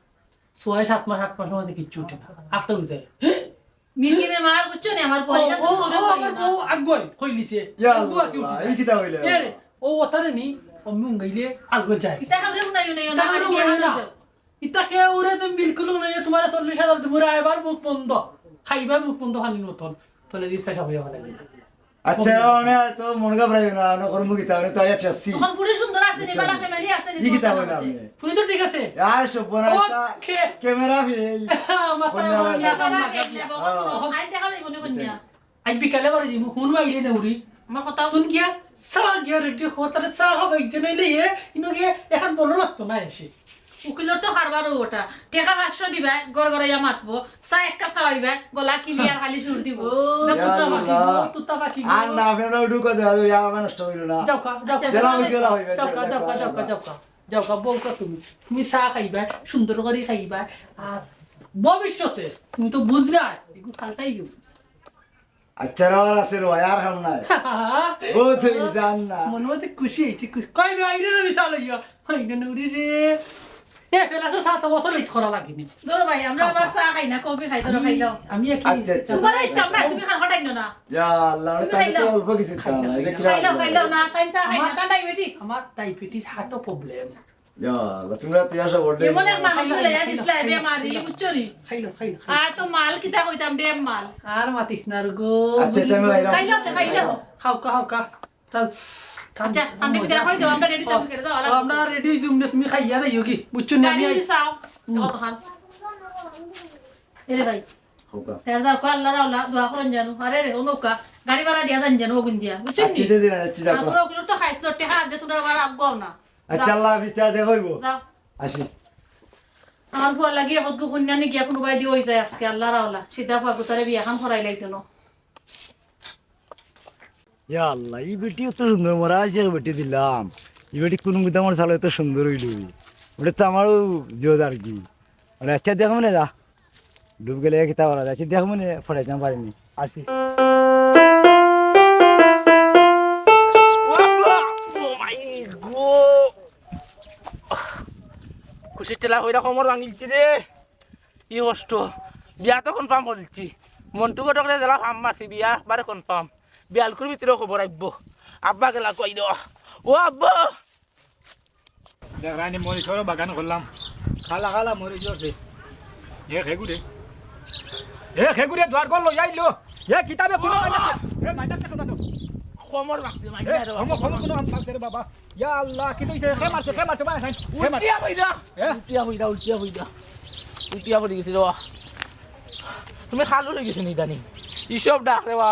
6-7 মাস 8 মাসের মধ্যে কিচ্ছু উঠে না আটটা উঠে মিলকি মে মার বুঝছো নি আমার পয়সা তো করে আমার বউ আগুই কইলিছে ইয়া আল্লাহ এই কিতা হইলে ও ওতারে নি অম্মুং গাইলে আগুই যায় ইতা খাবলে না ইউনে না ইতাকে ওরে তুমি বিলকুল নাই তোমার 40,000 তুমি আইবার মুখ বন্ধ খাইবা মুখ বন্ধ হানির মতন তলে দি ফেসা হইয়া ভালো দিন আচ্ছা মানে তো মন ঘাবড়াই না না করমু কিতা মানে তো আইয়া আসছি তখন পুরো সুন্দর আছে নি বালা ফ্যামিলি আছে নি এই কিতা হইলা আমি পুরি তো ঠিক আছে আর সব বনাইতা ক্যামেরা ফেল মাথা আই দেখা যাইব নি কন্যা আই বিকালে বারে দিমু হুন মাইলে না উড়ি আমার কথা তুন গিয়া সা গিয়া রেডি খোতারে সা খাবাইতে নাইলে ইনো গিয়ে এখন বলো লাগতো না এসে উকিলর তো হারবারও ওটা টেকা 500 দিবা গড় গড়াইয়া মাতবো চা এক কাপ খাওয়াইবা গলা ক্লিয়ার খালি সুর দিব তুতা বাকি আর না ফেরা ঢুকা দাও ইয়া নষ্ট হইলো না যাও কা যাও জেলা হইছিলা হইবে যাও কা বল কা তুমি চা খাইবা সুন্দর করে খাইবা আর ভবিষ্যতে তুমি তো বুঝরা এগুলো খালটাই গো আচ্ছা রাওয়ার আছে রো আর হাম নাই ও তুই জান না মনে মতে খুশি হইছে কই বে আইরে না মিশাল ইয়া আইরে নুরি রে এ ফেলাসে 7 বছর লেট করা লাগেনি দোর ভাই আমরা আবার চা খাই না কফি খাই তো খাই দাও আমি কি আচ্ছা আচ্ছা তোমার ইচ্ছা না তুমি খান হটাই না ইয়া আল্লাহ তাই তো অল্প কিছু খাও না এটা কি খাইলাও না তাই চা খাই না তা ডায়াবেটিস আমার ডায়াবেটিস হার্ট প্রবলেম ইয়া তোমরা তো আসা বলতে এমন এক মানুষ বলে দিছলা বেমারি বুঝছো নি খাইলো আর তো মাল কিতা কইতাম ডেম মাল আর মাতিস না গো আচ্ছা আচ্ছা আমি খাইলাও খাও কা আচ্ছা আমি বিদায় করে দাও আমরা রেডি তুমি করে দাও আমরা রেডি জুমনে তুমি খাইয়া দাইও কি বুঝছো না আমি গাড়ি চাও কত খান এরে ভাই হোকা তেরা যাও আল্লাহ আল্লাহ দোয়া করেন জানো আরে রে ওনোকা গাড়ি ভাড়া দিয়া জান জানো ওগুন দিয়া বুঝছো নি আচ্ছা দিন আচ্ছা যাও তোমরা ওগুলো তো খাইছো টেকা আগে তোমরা আবার আগাও না আচ্ছা আল্লাহ বিস্তার দেখাইবো যাও আসি আমার ফুয়া লাগি হদগু কন্যা নি গিয়া কোনো বাই দি হই যায় আজকে আল্লাহ রাওলা সিধা ফুয়া গুতারে বিয়া খান করাই লাইতো না ইয়া আল্লাহ এই বেটি তো সুন্দর মরা আছে বেটি দিলাম এই বেটি কোন মুদা আমার সালে এত সুন্দর হইল ওটা তো আমারও জোর আর কি মানে আচ্ছা দেখো মানে যা ডুব গেলে কিতা করা যাচ্ছে দেখো মানে ফটাইতে পারিনি আসি বেশি টেলা হইরা কোমর ভাঙিছি রে ই কষ্ট বিয়া তো কনফার্ম করছি মন্টুকে টকরে দিলা ফার্ম মারছি বিয়া একবারে কনফার্ম বিয়ালকুর ভিতরে খবর আইব আব্বা গেলা কই দ ও আব্বা দেখ রানি মরিচরও বাগান করলাম খালা খালা মরিচ আছে খেগুরে খেগুরে দ্বার করলো যাইলো কিতাবে কোনো মাইনাস কোনো কোমর ভাঙছি কোনো কাম করছে রে বাবা ইয়া আল্লাহ কি তুই খে মারছে বাবা উল্টিয়া হইরা উল্টিয়া পড়ে গেছে রে তুমি খালু হয়ে গেছো নি জানি ইসব ডাক রে বা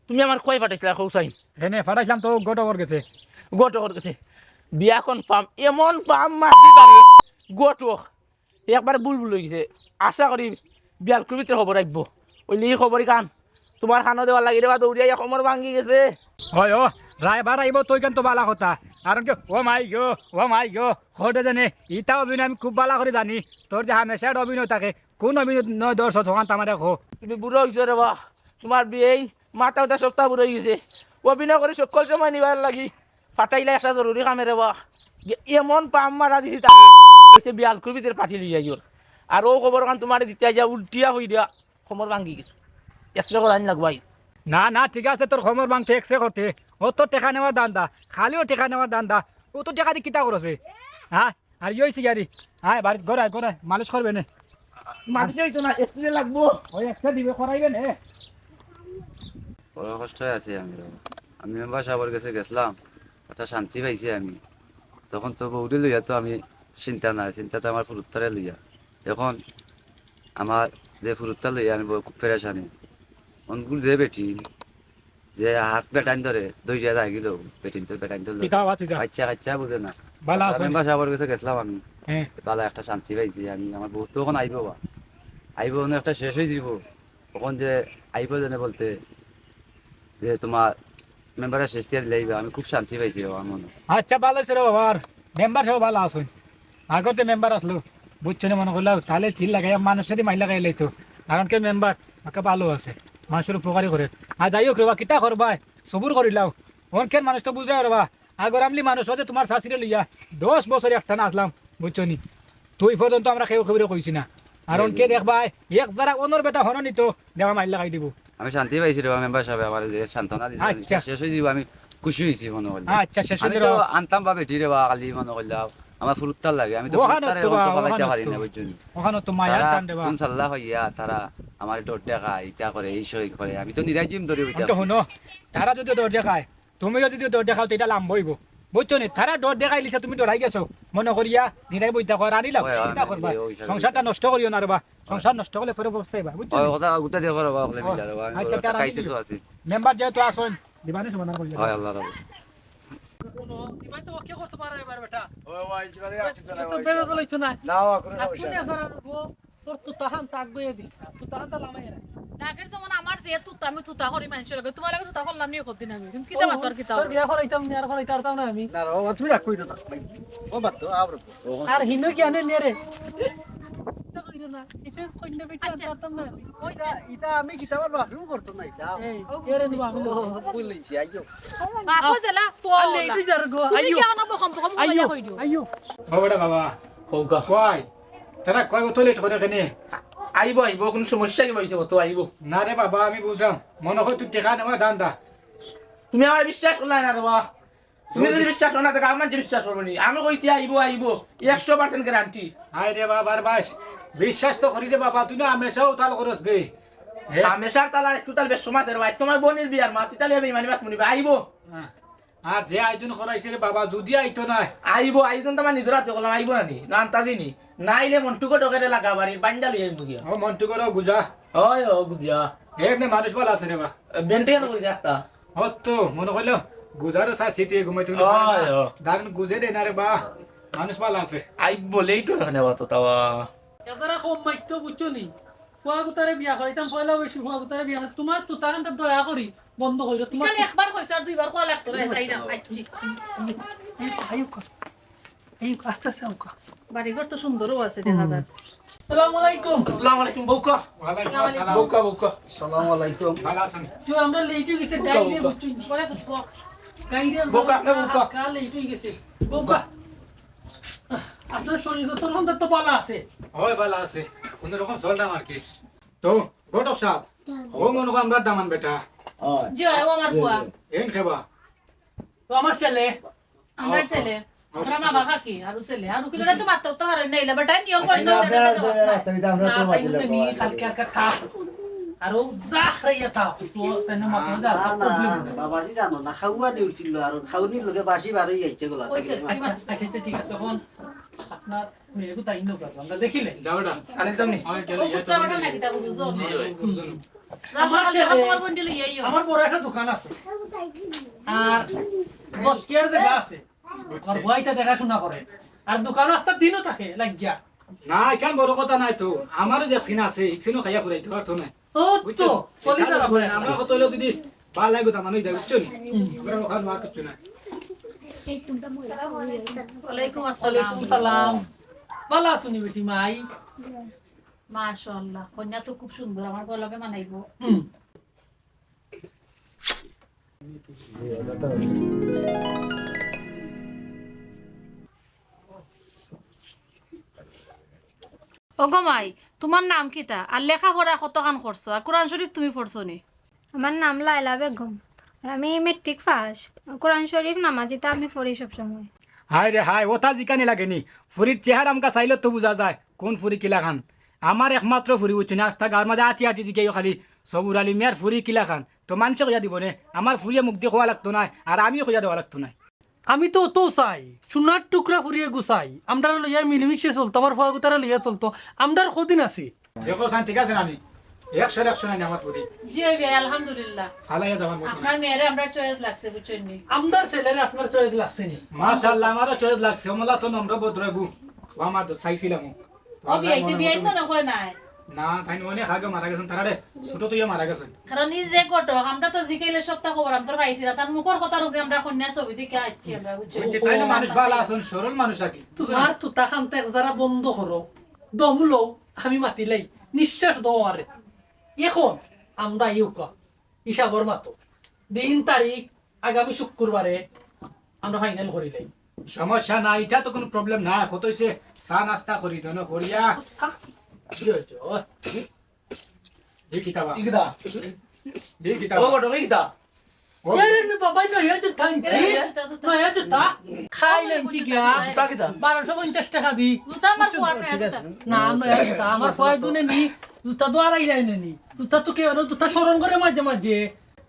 তুমি আমার কই পাঠাইছিলা কৌসাইন এনে ফাটাইছিলাম তো গোটর গেছে গোটক গেছে বিয়া কনফার্ম এমন পাম মারছি তারে গোটক একবার বুলবুল হয়ে গেছে আশা করি বিয়ালকুর ভিতরে খবর রাখবো ওই লিখি খবরই কান তোমার খানো দেওয়ার লাগি রে বা দৌড়িয়া কোমর ভাঙি গেছে হয় ও রায়বার আইব তুই কিন্তু বালা কথা আর কি ও মাই গো হতে জানে ইটা অভিনয় আমি খুব বালা করে জানি তোর যে হামেশার অভিনয় থাকে কোন অভিনয় দর্শ থকান তামারে খো তুমি বুড়ো হয়েছো রে বা তোমার বিয়ে মাথা উঠা সপ্তাহ বুড়ো হয়ে গেছে অভিনয় করে সকল সময় নিবার লাগি ফাটাইলে একটা জরুরি কামে রে বা এমন পাম মারা দিছি তাকে কইছে বিয়ালকুর ভিতরে পাঠি লিয়া গিয়ে আর ও খবর কান তোমার দিতে যা উল্টিয়া হই দিয়া কোমর ভাঙি গেছে এক্সরে করানি লাগবাই না ঠিক আছে তোর খবর বাংতে এক্সরে করতে ও তোর টেকা নেওয়ার দান্দা খালিও টেকা নেওয়ার দান্দা ও তো টেকা দিয়ে কিতা করছে হ্যাঁ আর ইয়েছি গাড়ি হ্যাঁ বাড়ি গড়ায় মালিশ করবে না মাটি হইতো না এক্সরে লাগবো ওই এক্সরে দিবে করাইবে না বড় কষ্ট আছে আমি মেম্বার সাহেবের কাছে গেছিলাম একটা শান্তি পাইছি আমি তখন তো বৌদি লইয়া তো আমি চিন্তা নাই চিন্তাতে আমার ফুরুত্তারে লইয়া এখন আমার যে ফুরুত্তা লইয়া আমি খুব পেরেশানি অনগুর যে বেটিন যে হাত বেটাইন ধরে দইয়া যাই গেল বেটিন তো বেটাইন ধরলো আচ্ছা বুঝে না মেম্বার সাহেবের কাছে গেছিলাম আমি বালা একটা শান্তি পাইছি আমি আমার বহুত তখন আইব একটা শেষ হয়ে যাব তখন যে আইব জানে বলতে যে তোমার মেম্বারের শেষ দিয়ে দিলে আমি খুব শান্তি পাইছি আমার মনে আচ্ছা ভালো আছে রে বাবার মেম্বার সব ভালো আসুন আগতে মেম্বার আসলো বুঝছো না মনে করলাম তাহলে তিল লাগাই মানুষের সাথে মাইল লাগাই লাইতো কারণ কে মেম্বার আমাকে ভালো আছে মানুষের উপকারী করে আর যাই হোক রেবা কিতা করবা সবুর করিলাও ওন কেন মানুষ তো বুঝাই রবা আগর আমলি মানুষ হতে তোমার শাশুড়ি লইয়া 10 বছর একটা না আসলাম বুঝছো নি তুই পর্যন্ত আমরা কেউ খবরে কইছি না আর কে দেখবা এক যারা অনর বেটা হন নিত দেওয়া মাইল লাগাই দিব আমি শান্তি পাইছি রে মেম্বার সাহেব আমার যে সান্ত্বনা দিছে শেষ হয়ে যাব আমি খুশি হয়েছি মনে করলাম আচ্ছা শেষ হয়ে তো আনতাম বা বেটি রে বা কালি মনে করলাম আমার ফুরুত্তার লাগে আমি তো ফুরুত্তারে তো পালাইতে পারি না বুঝছো নি ওখানে তো মায়া টান দেবা ইনশাআল্লাহ হইয়া তারা আমার দরজা খায় ইটা করে এই সই করে আমি তো নিরাজিম ধরে উঠা তো শুনো তারা যদি দরজা খায় তুমিও যদি দরজা খাও তো এটা লাম্ব হইব বুঝছো নি তারা দর দেখাই লিছা তুমি ডরাই গেছো মনে করিয়া নিরাই বইতা কর আনিলাও এটা করবা সংসারটা নষ্ট করিও না রবা সংসার নষ্ট করলে পরে অবস্থা হইবা বুঝছো ওই কথা গুতা দিয়ে করবা বলে মিলা রবা আচ্ছা তারা কাইছেছো আছে মেম্বার যেহেতু আসুন দিবানি সমাধান করিয়া হয় আল্লাহ রাব ইবাই তো কি করছ পারা এবার বেটা ও ভাই জীবনে আসছে না তো বেজা চলাইছো না না কোনো আপনি আসার গো তোর তো তাহান তাক গইয়া দিস না তো তাহান তা লামাই না আগের যেমন আমার যে তুতা আমি তুতা করি মানুষের লাগে তোমার লাগে তুতা করলাম নিয়ে করদিন আমি তুমি কিতা মাতর কিতা তোর বিয়া করাইতাম নি আর করাইতাম না আমি না রো তুমি রাখ কইরো না ও বাদ তো আবার আর হিনো কি আনে নিয়ে রে তো কইরো না এসে কইনা বেটা আনতাম না এটা আমি কিতাবার বাপিও করতো না এটা এই এরে নিবা আমি বললেছি আইও বাপু জেলা ফোলা আলে তুই যার গো তুমি আইও কি আনা বকম বকম আইও কই দিও আইও বাবা বাবা হোকা কয় তারা কয় তো লেট করে কেনে আইব কোনো সমস্যা কি হইছে তো আইব না রে বাবা আমি বুঝলাম মনে হয় তুই টেকা নেওয়া দান্দা তুমি আমার বিশ্বাস করলা না রে বা তুমি যদি বিশ্বাস করো না তো আমার যে বিশ্বাস করবে নি আমি কইছি আইব 100% গ্যারান্টি আই রে বাবার বাস বিশ্বাস তো করি রে বাবা তুই না হামেশাও তাল করস বে হামেশার তালার একটু তাল বেশ সময় রে ভাই তোমার বোনের বিয়ার মা তুই তালে বেমানি মাত মুনিবা আইব আর যে আয়োজন করাইছে রে বাবা যদি আইতো না আইজন তো আমার নিজের হাতে করলাম আইব না নি না আন্তাজিনি নাইলে মন্টুকে ডকেরে লাগা বাড়ি বান্দা লই আইব গিয়া ও মন্টু করো গুজা ওই ও গুজিয়া এমনি মানুষ ভালো আছে রে বা বেন্টেন কইছে একটা ও তো মনে কইলো গুজারও সা সিটি ঘুমাই তুমি দারুন গুজে দে না রে বা মানুষ ভালো আছে আইব বলেই তো এখানে বাতো তাওয়া এদারা কম মাইতো বুঝছো নি ফুয়া গুতারে বিয়া করাইতাম পয়লা বেশি ফুয়া গুতারে বিয়া তোমার তো তাকানটা দয়া করি বন্ধ কইরো তোমার এখানে একবার কইছ আর দুইবার কোয়া লাগতো রে যাই না আইছি এই আস্তে আস্তে আউকা বাড়িঘর তো সুন্দরও আছে দেখা যায় আসসালামু আলাইকুম বউকা ওয়ালাইকুম আসসালাম বউকা আসসালামু আলাইকুম ভালো আছেন তো আমরা লেট হয়ে গেছে গাইরে বুঝছো নি পরে ফুটবো গাইরে বউকা, না বউকা। কাল লেট হয়ে গেছে বউকা আপনার শরীরগত রকম তো পালা আছে হয় ভালো আছে কোন রকম চললাম আর কি তো গোটো সাপ ও মনে কর আমরা দামান বেটা হয় জি ও আমার বুয়া এন খেবা তো আমার ছেলে আমার ছেলে আমরা মা বাবা কি আর ছেলে আর কিলোটা তো মাত্র তো হারে নাই বেটা নিয়ম কইছো আপনারা তুমি তো আমরা না তো তাই মাতিলে নি কালকে আর কা আর ও যা হারাইয়া তা তো তেনে মাত্র যা প্রবলেম বাবাজি জানো না খাওয়া নিউছিল আর খাওয়ানির লগে বাসি বার হয়ে যাচ্ছে গোলা কইছে আচ্ছা আচ্ছা ঠিক আছে এখন আপনার মেয়েকে তাই নো আমরা দেখিলে যাওটা আরে তুমি হয় গেলে ও পুত্র বেটা নাকি তা বুঝছো আমার আমার ছেলে- তোমার বন্ডিল ইয়েও আমার বড় একটা দোকান আছে আর 10 কেয়ার জায়গা আছে আমার ভাইটা দেখাশোনা করে আর দোকান রাস্তার দিনও থাকে লাগিয়া না কেন বড় কথা নাই তো আমারও দেখছিন আছে ইকছিনও খাইয়া ফুরাইতে পারতো না ও তো চলিদার আপনার আমরা কত হইলো যদি ভাল লাগো তা মানুষ যায় বুঝছো নি আমরা ওখানে মার কিছু না ওয়ালাইকুম আসসালাম ওয়ালাইকুম সালাম ভালো আছুনি বেটি মাই মাশাআল্লাহ কন্যা তো খুব সুন্দর আমার বড় লগে মানাইবো ওগমাই তোমার নাম কিতা আর লেখাপড়া কতখান করছো আর কোরআন শরীফ তুমি পড়ছো নি আমার নাম লাইলা বেগম আর আমি মেট্রিক পাস কোরআন শরীফ নামাজিতে আমি পড়ি সবসময় হায় রে হায় ওটা জিকানি লাগেনি ফুরির চেহারা আমকা চাইলে তো বোঝা যায় কোন ফুরি কিলা খান আমার একমাত্র ফুরি উঠছে না আস্তা গাঁর মাঝে আটি আটি জিকে খালি সবুর আলী মেয়ার ফুরি কিলা খান তো মানুষে কইয়া দিব নে আমার ফুরিয়ে মুখ দিয়ে খোয়া লাগতো না আর আমিও কইয়া দেওয়া লাগতো না আমি তো তো চাই সোনার টুকরা ফুরিয়ে গুছাই আমরা লইয়া মিলিমিশে চলতো আমার ফুয়া গুতারা লইয়া চলতো আমরার কদিন আছি দেখো সান ঠিক আছে না আমি 100 নাই আমার ফুরি জি ভাই আলহামদুলিল্লাহ ফালাইয়া যাবার মতো আপনার মেয়েরে আমরা চয়েস লাগছে বুঝছেন নি আমরা ছেলের আপনার চয়েস লাগছে নি মাশাআল্লাহ আমারও চয়েস লাগছে ওমলা তো নম্র বদ্রগু আমার তো চাইছিলাম ও বিয়াইতে বিয়াই মনে হয় নাই না তাই অনেক আগে মারা গেছেন তারা রে ছোট তো মারা গেছেন কারণ এই যে ঘটক আমরা তো জিকাইলে সপ্তাহ খবর আমরা পাইছি না তার মুখর কথার উপরে আমরা কন্যার ছবি দেখে আসছি আমরা বুঝছেন বুঝছি তাই না মানুষ ভালো আছেন সরল মানুষ আর কি তোমার তুতা খান্তে যারা বন্ধ করো দমলো আমি মাতিলাই নিঃশ্বাস দাও আরে এখন আমরা ইউক হিসাবর মাতো দিন তারিখ আগামী শুক্রবারে আমরা ফাইনাল করিলাই সমস্যা নাই এটা তো কোনো প্রবলেম নাই কত হইছে চা নাস্তা করি তো না করিয়া কি হয়েছে দি কিতাবা ইগদা দি ও কিতাবা গটো ইগদা আরে নে বাবা না হেতে থাকি না হেতে তা খাইলেন কি গা তা কিতা 1250 টাকা দি জুতা আমার পোয়ার না না না এটা আমার কয় দুনে নি জুতা দোয়ারাই যায় নি জুতা তো কে জুতা স্মরণ করে মাঝে মাঝে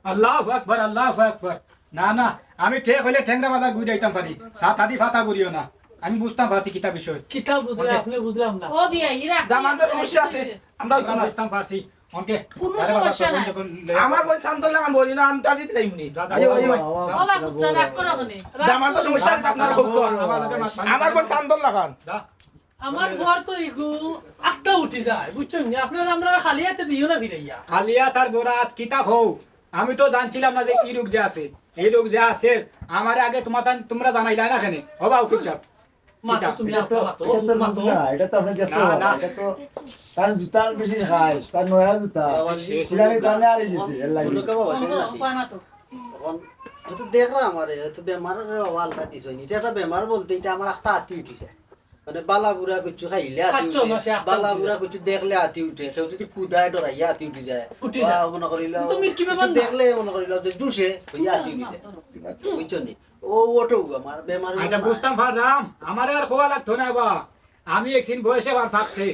আল্লাহু আকবার আল্লাহু আকবার না না আমি ঠিক হইলে ঠেংরা বাজার ঘুরে যাইতাম পারি সাত আদি ফাতা ঘুরিও না আমি বুঝতাম পারছি কিতা বিষয় কিতাব বুঝলে আপনি বুঝলাম না ও বিয়াই ইরা দামান তো সমস্যা আছে আমরা আমি বুঝতাম পারছি ওকে কোনো সমস্যা নাই। আমার বোন শান্তল লাগান বলি না আমি তাজি দিলাইমনি আইও আইও ও বা পুত্র রাগ করো কোনে দামান তো সমস্যা আছে আপনার খুব আমার বোন শান্তল লাগান আমার ঘর তো ইগু আটটা উঠি যায় বুঝছেন নি আপনারা আমরা খালি হাতে দিও না ফিরাইয়া খালিয়া তার গোরাত কিতা হও আমি তো জানছিলাম না যে এই রোগ যে আছে এই রোগ যে আছে আমার আগে তোমরা জানাইলা না কেন হবা উকিল সাহেব মাতো তুমি এটা তো মাতো এটা তো মাতো না এটা তো আপনি দেখতে না, পারেন না। এটা তো তার জুতার বেশি খায় তার নয়া জুতা সিলানি তানে আর গেছে এর লাগি লোকে বাবা কয় না তো তো দেখরা আমারে তো বেমার ওয়াল কাটিছ নি এটা বেমার বলতে এটা আমার একটা হাতি উঠিছে মানে বালা বুড়া কিছু খাইলে হাতি খাচ্ছো না, সে উঠে আস্তা বালা উঠে বুড়া কিছু দেখলে হাতি উঠে কেউ যদি কুদায় ডরাইয়া হাতি উঠি যায় উঠি যায়। মনে করিল তুমি কি বেমার না? দেখলে মনে করিল যে দুষে হইয়া হাতি উঠি যায় বুঝছো নি ও ওটো আমার বেমার আচ্ছা বুঝতাম পারলাম আমার আর খোয়া লাগতো না বা আমি একদিন বয়সে বার থাকছে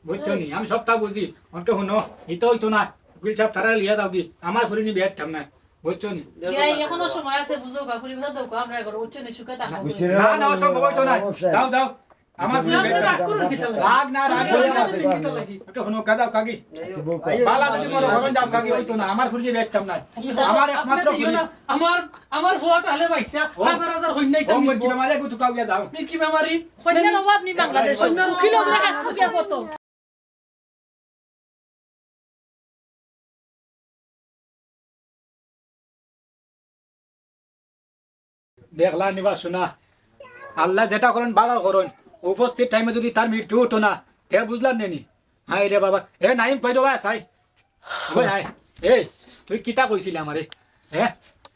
বুঝছো নি আমি সবটা বুঝি অনকে শুনো ইতো হইতো না উকিল সাহেব তারা লিয়া দাও কি আমার ফুরিনি বিয়ার থাম না বুঝছো নি বিয়াই এখনো সময় আছে বুঝো কা পুরি কথা দাও আমরা করো উচ্চ নে সুখে থাকো বুঝছেন না না অসম্ভব হইতো না দাও দাও আমার ফুরি আপনি বিয়ার রাগ করুন কি তাহলে রাগ না রাগ রাগ হইতো না করুন কি তাহলে কি? ওকে শুনো কাদাও কাগি বালা যদি মনে করেন যাও কাগি হইতো না আমার ফুরি বিয়ার থাম না আমার একমাত্র আপনি দিও ফুরি না, আমার ফুয়া তাহলে পাইছা হাজার হাজার হইনাই ও মন কি মাঝে গুতু কাউয়া যাও কি বেমারি কন্যা নবাব নি বাংলাদেশ উকিল ওগরে হাসপুকিয়া কত দেখলা নিবা শোনা আল্লাহ যেটা করেন ভালো করেন উপস্থিত টাইমে যদি তার মৃত্যু হতো না তে বুঝলাম নেনি হাই রে বাবা এ নাইম কই দেবা সাই ওই হাই এই তুই কিতা কইছিলি আমারে হ্যাঁ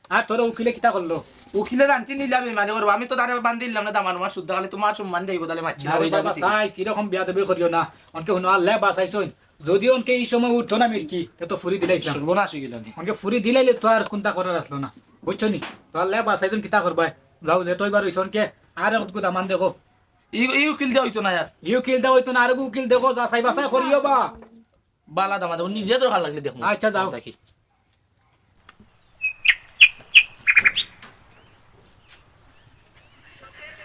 আর তোর উকিলে কিতা করলো উকিলের আনছি নিলাম মানে করবো আমি তো তারে বান্ধি দিলাম না দামান আমার শুদ্ধ খালি তোমার সম্মান দেব তাহলে মারছি না আরে বাবা সাই এরকম বিয়া দেবে করিও না অনকে হুনো আল্লাহ বাসাইছুন যদি অনকে এই সময় উঠতো না মির্কি তো ফুরি দিলাইছিলাম সর্বনাশ হয়ে গেল অনকে ফুরি দিলাইলে তো আর কোনটা করার আসলো না বুঝছো নি তো আল্লাহ বাসাইছুন কিতা করবাই যাও যে তুই বার হইছ অনকে আর একটু দামান দেখো এই উকিল দিয়ে হইতো না আর ইউ কিল দে হইতো না আর উকিল দেখো যাচাই বাসাই করিও বা বালা দামা দেবো নিজে তো ভালো লাগলে দেখো আচ্ছা যাও থাকি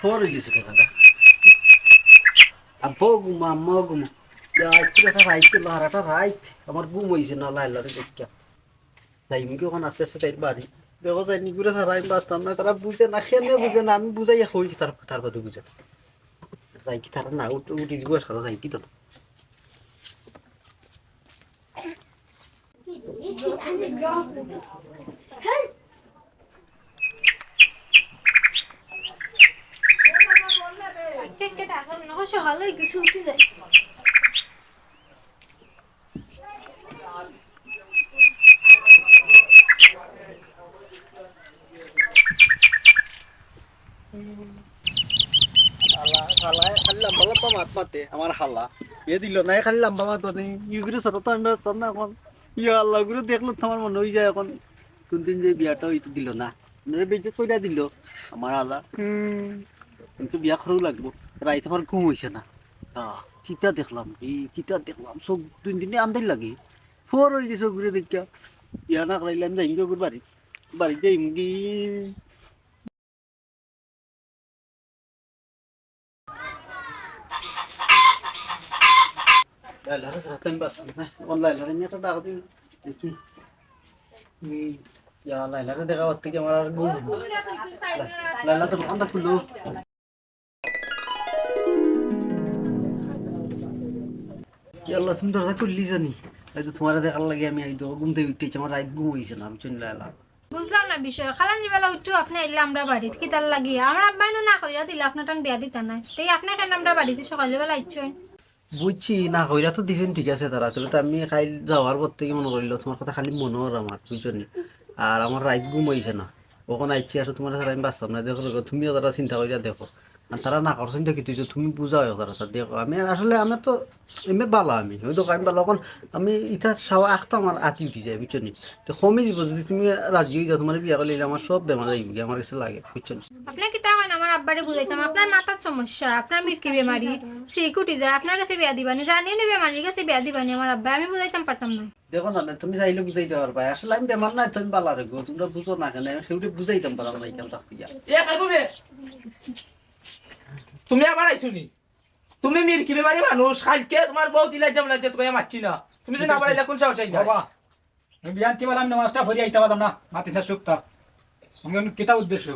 ফোর হয়ে গেছে কথাটা আব্বু ঘুমা আম্মা ঘুমা আজকে একটা রাইট পেলো আর একটা রাইট আমার ঘুম হয়েছে না লাইলারে দেখা যাই কি ওখানে আস্তে আস্তে তাই বাড়ি দেখো যাই নি ঘুরে সারাই বাঁচতাম না তারা বুঝে না খেলে বুঝে না আমি বুঝাইয়া হই তারপরে বুঝে যাই কি তারা না উঠি বয়স করো যাই কি তো সকালে কিছু উঠে যায় খালি লম্বা লম্বা মাত মাতে আমার হালা এ দিল না খালি লম্বা মাত মাতে ইউগুলো ছোট তো আমি ব্যস্ত না এখন ইয়া আল্লাহ গুলো দেখলো তো আমার মনে হয়ে যায় এখন কোন দিন যে বিয়াটা হইতে দিল না বেজে কইরা দিল আমার হালা কিন্তু বিয়া করেও লাগবো রাইতে আমার ঘুম হয়েছে না কিতা দেখলাম এই কিতা দেখলাম সব দুই দিনে আন্দাই লাগে ফোর হয়ে গেছে ঘুরে দেখা বিয়া না করাইলে আমি যাইম গো বাড়ি বাড়িতে যাইম কি Layla sarata yung basta na. On Layla rin yata dapat yung ya Layla rin deka waktu yang malar gum. Layla tuh anda dulu. Ya Allah তুমি দরজা খুললি জানি এই তো তোমার দেখার লাগে আমি আইতো ঘুম থেকে উঠেছি আমার রাত ঘুম হইছে না আমি চলে লাইলা বুঝলাম না বিষয় খালান বেলা উঠছো আপনি এলে আমরা বাড়িতে কি তার লাগি আমার আব্বাই না কইরা দিলে আপনার টান বিয়া দিতা নাই তাই আপনি কেন আমরা বাড়িতে সকালে বেলা ইচ্ছই বুঝছি না কইরা তো দিছেন ঠিক আছে তারা তবে তো আমি খাই যাওয়ার পর থেকে মনে করিল তোমার কথা খালি মনে হর আমার বুঝছনি আর আমার রাত ঘুম হইছে না ওখানে আইছি আর তোমার সাথে আমি বাস্তব না দেখো তুমিও তারা চিন্তা করিয়া দেখো আর তারা না করছেন তো কিছু তুমি বুঝাও তারা তা দেখো আমি আসলে আমার তো এমনি বালা আমি হয়তো আমি বালা এখন আমি ইটা সাওয়া আখটা আমার আতি উঠি যায় বুঝছনি তো কমে যাব যদি তুমি রাজি হয়ে যাও তোমার বিয়া করলে আমার সব বেমার যাইব আমার কাছে লাগে বুঝছনি আপনি কি তা হয় আমার আব্বারে বুঝাইতাম আপনার মাথার সমস্যা আপনার মিটকি বেমারি সিকুটি যায় আপনার কাছে বিয়া দিবানি জানিও নি বেমারির কাছে বিয়া দিবানি আমার আব্বা আমি বুঝাইতাম পারতাম না দেখো না তুমি চাইলে বুঝাইতে পারবা আসলে আমি বেমার নাই তুমি বালা রেখো তোমরা বুঝো না কেন আমি সেটা বুঝাইতাম পারলাম না কেন তাকিয়া তুমি আমার আইসুনি তুমি মিরকি বেমারি মানুষ কালকে তোমার বউ দিলাই যাব না যে তোকে মারছি না তুমি যদি না পারলে কোন সাহস আইছা বাবা আমি বিয়ান্তি বললাম নামাজটা ফরি আইতে পারলাম না মাতিটা চুপ থাক আমি কিতা উদ্দেশ্য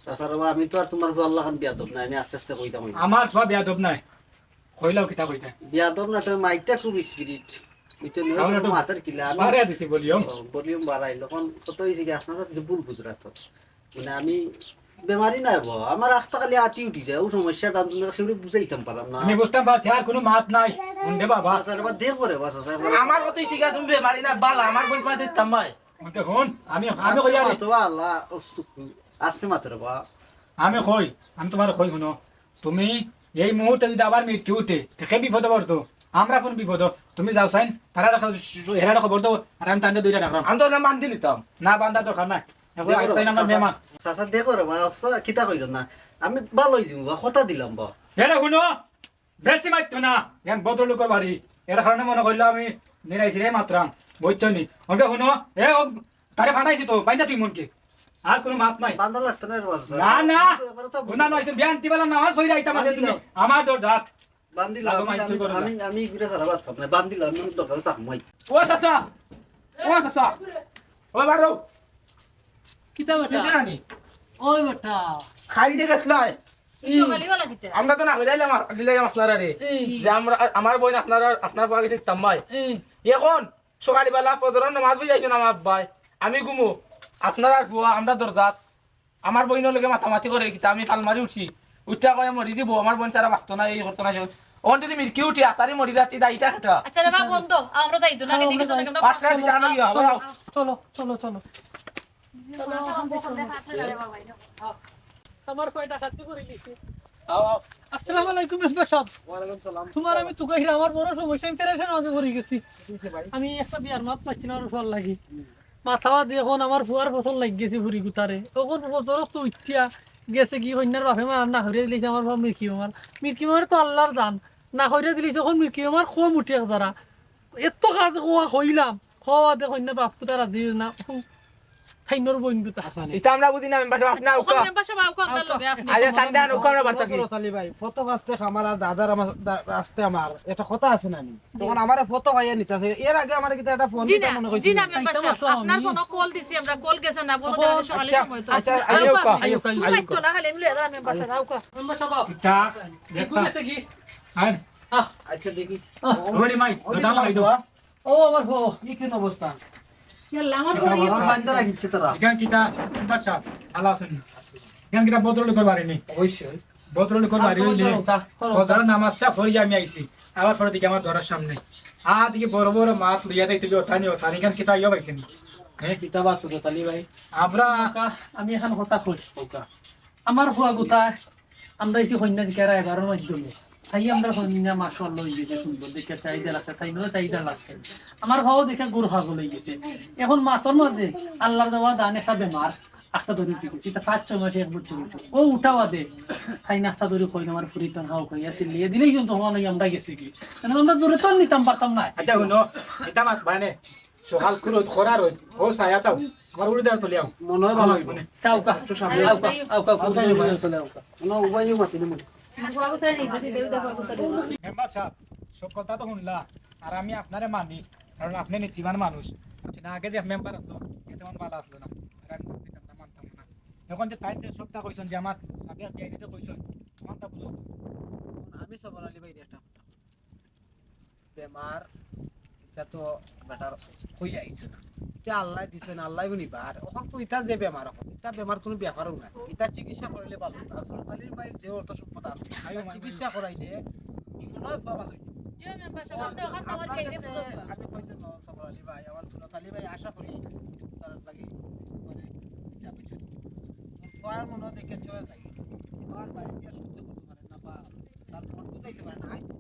চাচার বাবা আমি তো আর তোমার আল্লাহ খান বিয়াদব না আমি আস্তে আস্তে কইতাম আমার সব বিয়াদব নাই কইলাও কিতা কইতা বিয়াদব না তুমি মাইকটা খুব স্পিরিট বুঝছো মাথার কিলা আমি বাড়াইয়া দিছি বলিও ভলিউম বাড়াইলো এখন কত হয়েছে কি আপনারা কিছু ভুল বুঝরা তো মানে আমি বেমারি নাই বো আমার আখটা খালি আতি উঠি যায় ও সমস্যাটা আমি সেগুলো বুঝাইতাম পারলাম না আমি বুঝতাম পারছি আর কোনো মাত নাই উন্ডে বাবা চাচার বাবা দেখ করে বাবা চাচার আমার কতই শিখা তুমি বেমারি না বালা আমার বই পাশে তামাই ওকে হন আমি কইয়া রে তো আল্লাহ আস্তে মাত্র বাবা আমি কই আমি তোমার কই শুনো তুমি এই মুহূর্তে যদি আবার মৃত্যু উঠে দেখে বিপদ পড়তো আমরা কোন বিপদ তুমি যাও সাইন তারা হেরা খবর দাও আর আমি তান্ডে দুইটা রাখলাম আমি তো না মান দিলিতাম না বান্দার দরকার নাই এখন আইতাই আমার মেহমান চাচা দেখো রে বাবা কিতা কইল না আমি ভালো হইছি বাবা কথা দিলাম বাবা এরা শুনো বেশি মারতো না এখন ভদ্রলোকের বাড়ি এর কারণে মনে করলো আমি নিরাইছি রে মাত্রাম বুঝছো নি ওকে শুনো এ তারে ফাটাইছি তো পাইনা তুই মনকে আর কোনো মাত নাই বান্দা লাগতো না রে বাবা না না গুনা নইছে বিয়ান্তি বেলা নামাজ পড়ি আইতা মানে তুমি আমার দর জাত বান্দিলা আমি আমি ঘুরে সারা বাস্তব না বান্দিলা আমি দরকার থাকম ভাই ও চাচা ও বারো কিতা বেটা জানি ওই বেটা খাই দিয়ে গেছলাই সকালে বেলা কিতা আমরা তো না হইলাম আপনারা রে যে আমরা আমার বই আপনার পরে গেছে তাম্মাই এখন সকালবেলা ফজরের নামাজ পড়ি যাইছো না আমার ভাই আমি ঘুমো আপনার আর ফুয়া আমরা দরজাত আমার বইনের লগে মাথামাতি করে কিতা আমি আলমারি উঠছি উঠা কয়ে মরি দিব আমার বোন সারা বাঁচতো না এই করতো না ওখান যদি মিরকি উঠি আতারি মরি যাচ্ছি দাইটা খেটা আচ্ছা রে বা বন্ধ আমরা যাইতো না এদিকে পাঁচটা দিতে আনো চলো চলো চলো আমার কয়টা খাতে পড়ে গেছে আসসালামু আলাইকুম মেম্বার সাহেব তোমার আমি তোকে আমার বড় সমস্যা আমি পেরেশান মাঝে পড়ে গেছি আমি একটা বিয়ার মাত পাচ্ছি না ফল লাগি মাথা দেখুন আমার ফুয়ার ফসল লাগ গেছে ফুরি গুতারে ওখন বছর তো উঠিয়া গেছে কি কন্যার বাপে মার না হরিয়া দিলেছে আমার বাপ মির্কি মার তো আল্লাহর দান না হরিয়া দিলেছে ওখন মির্কি মার খোম উঠে যারা এত কাজ খোয়া হইলাম খাওয়া দে কন্যার বাপ কুতারা দিয়ে না খাইনর বইন গুতা এটা আমরা বুঝি না মেম্বার সাহেব আপনি ওখান মেম্বার সাহেব আউকা আপনার লগে আপনি আজ ঠান্ডা নৌকা আমরা বার্তাছি রতালি ভাই ফটো বাসতে আমার আর দাদার আমার আসতে আমার এটা কথা আছে না নি তখন আমার ফটো ভাইয়া নিতাছে এর আগে আমার কিটা একটা ফোন দিতে মনে কইছি জি না মেম্বার সাহেব আপনার ফোন কল দিছি আমরা কল গেছে না বলো দেন সকালে সময় তো আচ্ছা আইওকা তুমি তো না খালি এমনি এদার মেম্বার সাহেব আউকা মেম্বার সাহেব তা দেখো গেছে কি আয় আচ্ছা দেখি ওরে মাই দাম আইদো ও আমার ফো কি কি অবস্থা ইয়াল্লা আমার আমার বান্দা লাগিচ্ছে তোরা এখান কিতা বাদশা আল্লাহ আছেন এখান কিতা বদল করবারে নি অবশ্যই বদল করবারে হইলে ফজরের নামাজটা পড়ি আমি আইছি আবার পরে দিকে আমার ঘরের সামনে দিকে বড় বড় মাত লইয়া যাইতে গিয়ে ওথানি এখান কিতা ইয়া পাইছেন হ্যাঁ কিতাব আছে রতালি ভাই আমরা আমি এখন কথা কই আমার ফুয়া গুতা আমরা এই কন্যা দিকারা এবারের মাধ্যমে তাই আমরা কন্যা মাশাআল্লাহ হয়ে গেছে সুন্দর দেখে চাহিদা লাগছে তাই নয় চাহিদা লাগছে আমার ভাও দেখে গরু হাগল হয়ে গেছে এখন মাতর মাঝে আল্লাহর দেওয়া দান একটা বেমার আখটা ধরে গেছি তা 5-6 মাসে 1 বছর ও উঠাওয়া দে তাই নাখটা ধরে কই আমার ফুরিতন হাও কই আছে লিয়ে দিলেই যখন তখন আমরা গেছি কি আমরা জোরে তো নিতাম পারতাম না আচ্ছা শুনো এটা মাত মানে সকাল করত খরা রই ও ছায়াটাও আমার উড়ে দাঁড় তুলিয়াও মনে হয় ভালো হইব আউকা আউকা চলে আউকা না উবাইও মাতিনি মনে মেম্বার সাহেব সব কথা তো শুনলা আর আমি আপনারে মানি কারণ আপনি নীতিবান মানুষ না আগে যে মেম্বার আসলো তেমন ভালো আসলো না আর আমি দিতাম না মানতাম না এখন যে তাই সবটা কইছেন যে আমার আগে বিআইনিতে কইছেন আমারটা বুঝো আমি সবর আলী ভাই একটা বেমার এটা তো বেটার কই আইছে না এটা আল্লাহ দিছেন আল্লাহ নিবা আর এখন তো ইটা যে বেমার এখন এটা বেমার কোনো ব্যাপারও না এটা চিকিৎসা করলে ভালো আসলে আলী ভাই যে অর্থ সম্পদ আছে চিকিৎসা করাইলে নয় পাওয়া যায় জি মেম্বার সাহেব আপনি ওখান আমার বেইনে বুঝো আমি কইতে ন সবর আলী ভাই আমার সুনত আলী ভাই আশা করি তার লাগে মানে এটা কিছু ফার মনে দেখে চলে যায় আর বাড়ি দিয়ে সহ্য করতে পারে না বা তার মন বুঝাইতে পারে না আইছে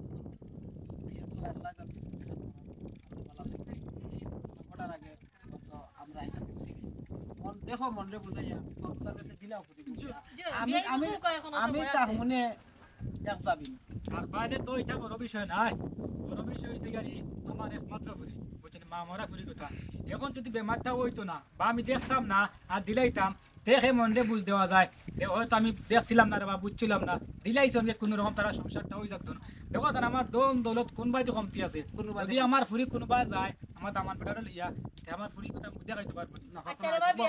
আল্লাহ জানে ওটার আগে তো আমরা এটা বুঝে গেছি মন দেখো মনরে বুঝাইয়া তার কাছে দিলাও আমি আমি আমি তার মনে এক যাবি আখবারে তো এটা বড় বিষয় নাই বড় বিষয় হইছে গাড়ি আমার একমাত্র ফুরি বুঝছেন মা মরা ফুরি কথা এখন যদি বেমারটা হইতো না বা আমি দেখতাম না আর দিলাইতাম দেখে মনে বুঝ দেওয়া যায় যে হয়তো আমি দেখছিলাম না রে বা বুঝছিলাম না দিলাইছিলাম যে কোনো রকম তারা সংসারটা হয়ে থাকতো না দেখো জান আমার দন দৌলত কোনবাই তো কমতি আছে যদি আমার ফুরি কোনোবা যায় আমার দামান পেটারে লইয়া আমার ফুরি কথা বুঝে খাইতে পারবো না আচ্ছা রে ভাবি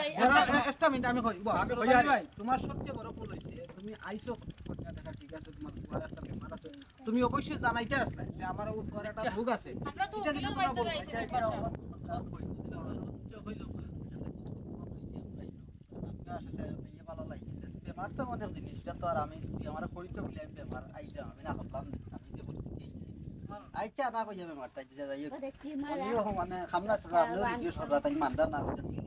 একটা মিনিট আমি কই আমি কই ভাই তোমার সবচেয়ে বড় ভুল হইছে তুমি আইছো কথা দেখা ঠিক আছে তোমার ফুয়ার একটা বেমার আছে তুমি অবশ্যই জানাইতে আসলে যে আমার ফুয়ার একটা রোগ আছে আমরা তো এটা কিন্তু ওগুলো তোমরা মাইতে বলছো রাইছি মেম্বার সাহেব আসলে ইয়ে ভালো লাগিয়েছে বেমার তো অনেক জিনিস এটা তো আর আমি যদি আমার হইতে বলি আমি বেমার আইলাম আমি না করলাম আমি যে পরিস্থিতি আইছে না কইয়া বেমার তাই যে যাই আমিও মানে খামনা আছে আপনিও ভিডিও সরকার তাই মানদা না হইতে তুমি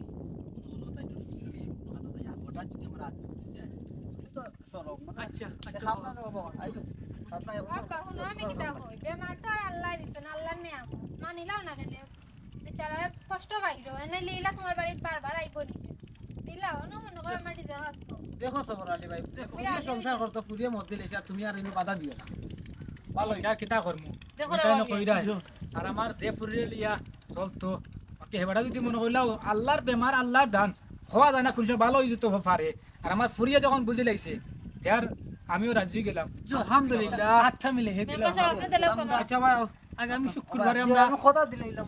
তাই তো ভালো যাই ওটা যদি আমরা আজ দিছি তো সরব মানে আচ্ছা খামনা না বাবা আইও খামনা বাবা হুনো আমি কিতা কই বেমার তো আর আল্লাহ দিছেন আল্লাহর নিয়াম মানিলাও না কেন বেচারা কষ্ট পাইরো এনে লীলা তোমার বাড়িতে বারবার আইবো নি দিলাও না মনে করে আমার ডিজা আসতো দেখো সবর আলী ভাই পুরিয়ে সংসার করতে পুরিয়ে মধ্যে লেছে আর তুমি আর এনে বাধা দিও না ভালো এটা কিতা করমু দেখো এটা না কইরা আর আমার যে ফুরিয়ে লিয়া চলতো ওকে হেবাটা যদি মনে কইলাও আল্লাহর বেমার আল্লাহর দান হওয়া যায় না কোন সময় ভালো হয়ে যেত পারে আর আমার ফুরিয়ে যখন বুঝে লাইছে তার আমিও রাজি হয়ে গেলাম আলহামদুলিল্লাহ আটটা মিলে হে দিলাম মেম্বার সাহেব আপনি দিলেও কম আচ্ছা ভাই আগামী শুক্রবারে আমরা কথা দিলাম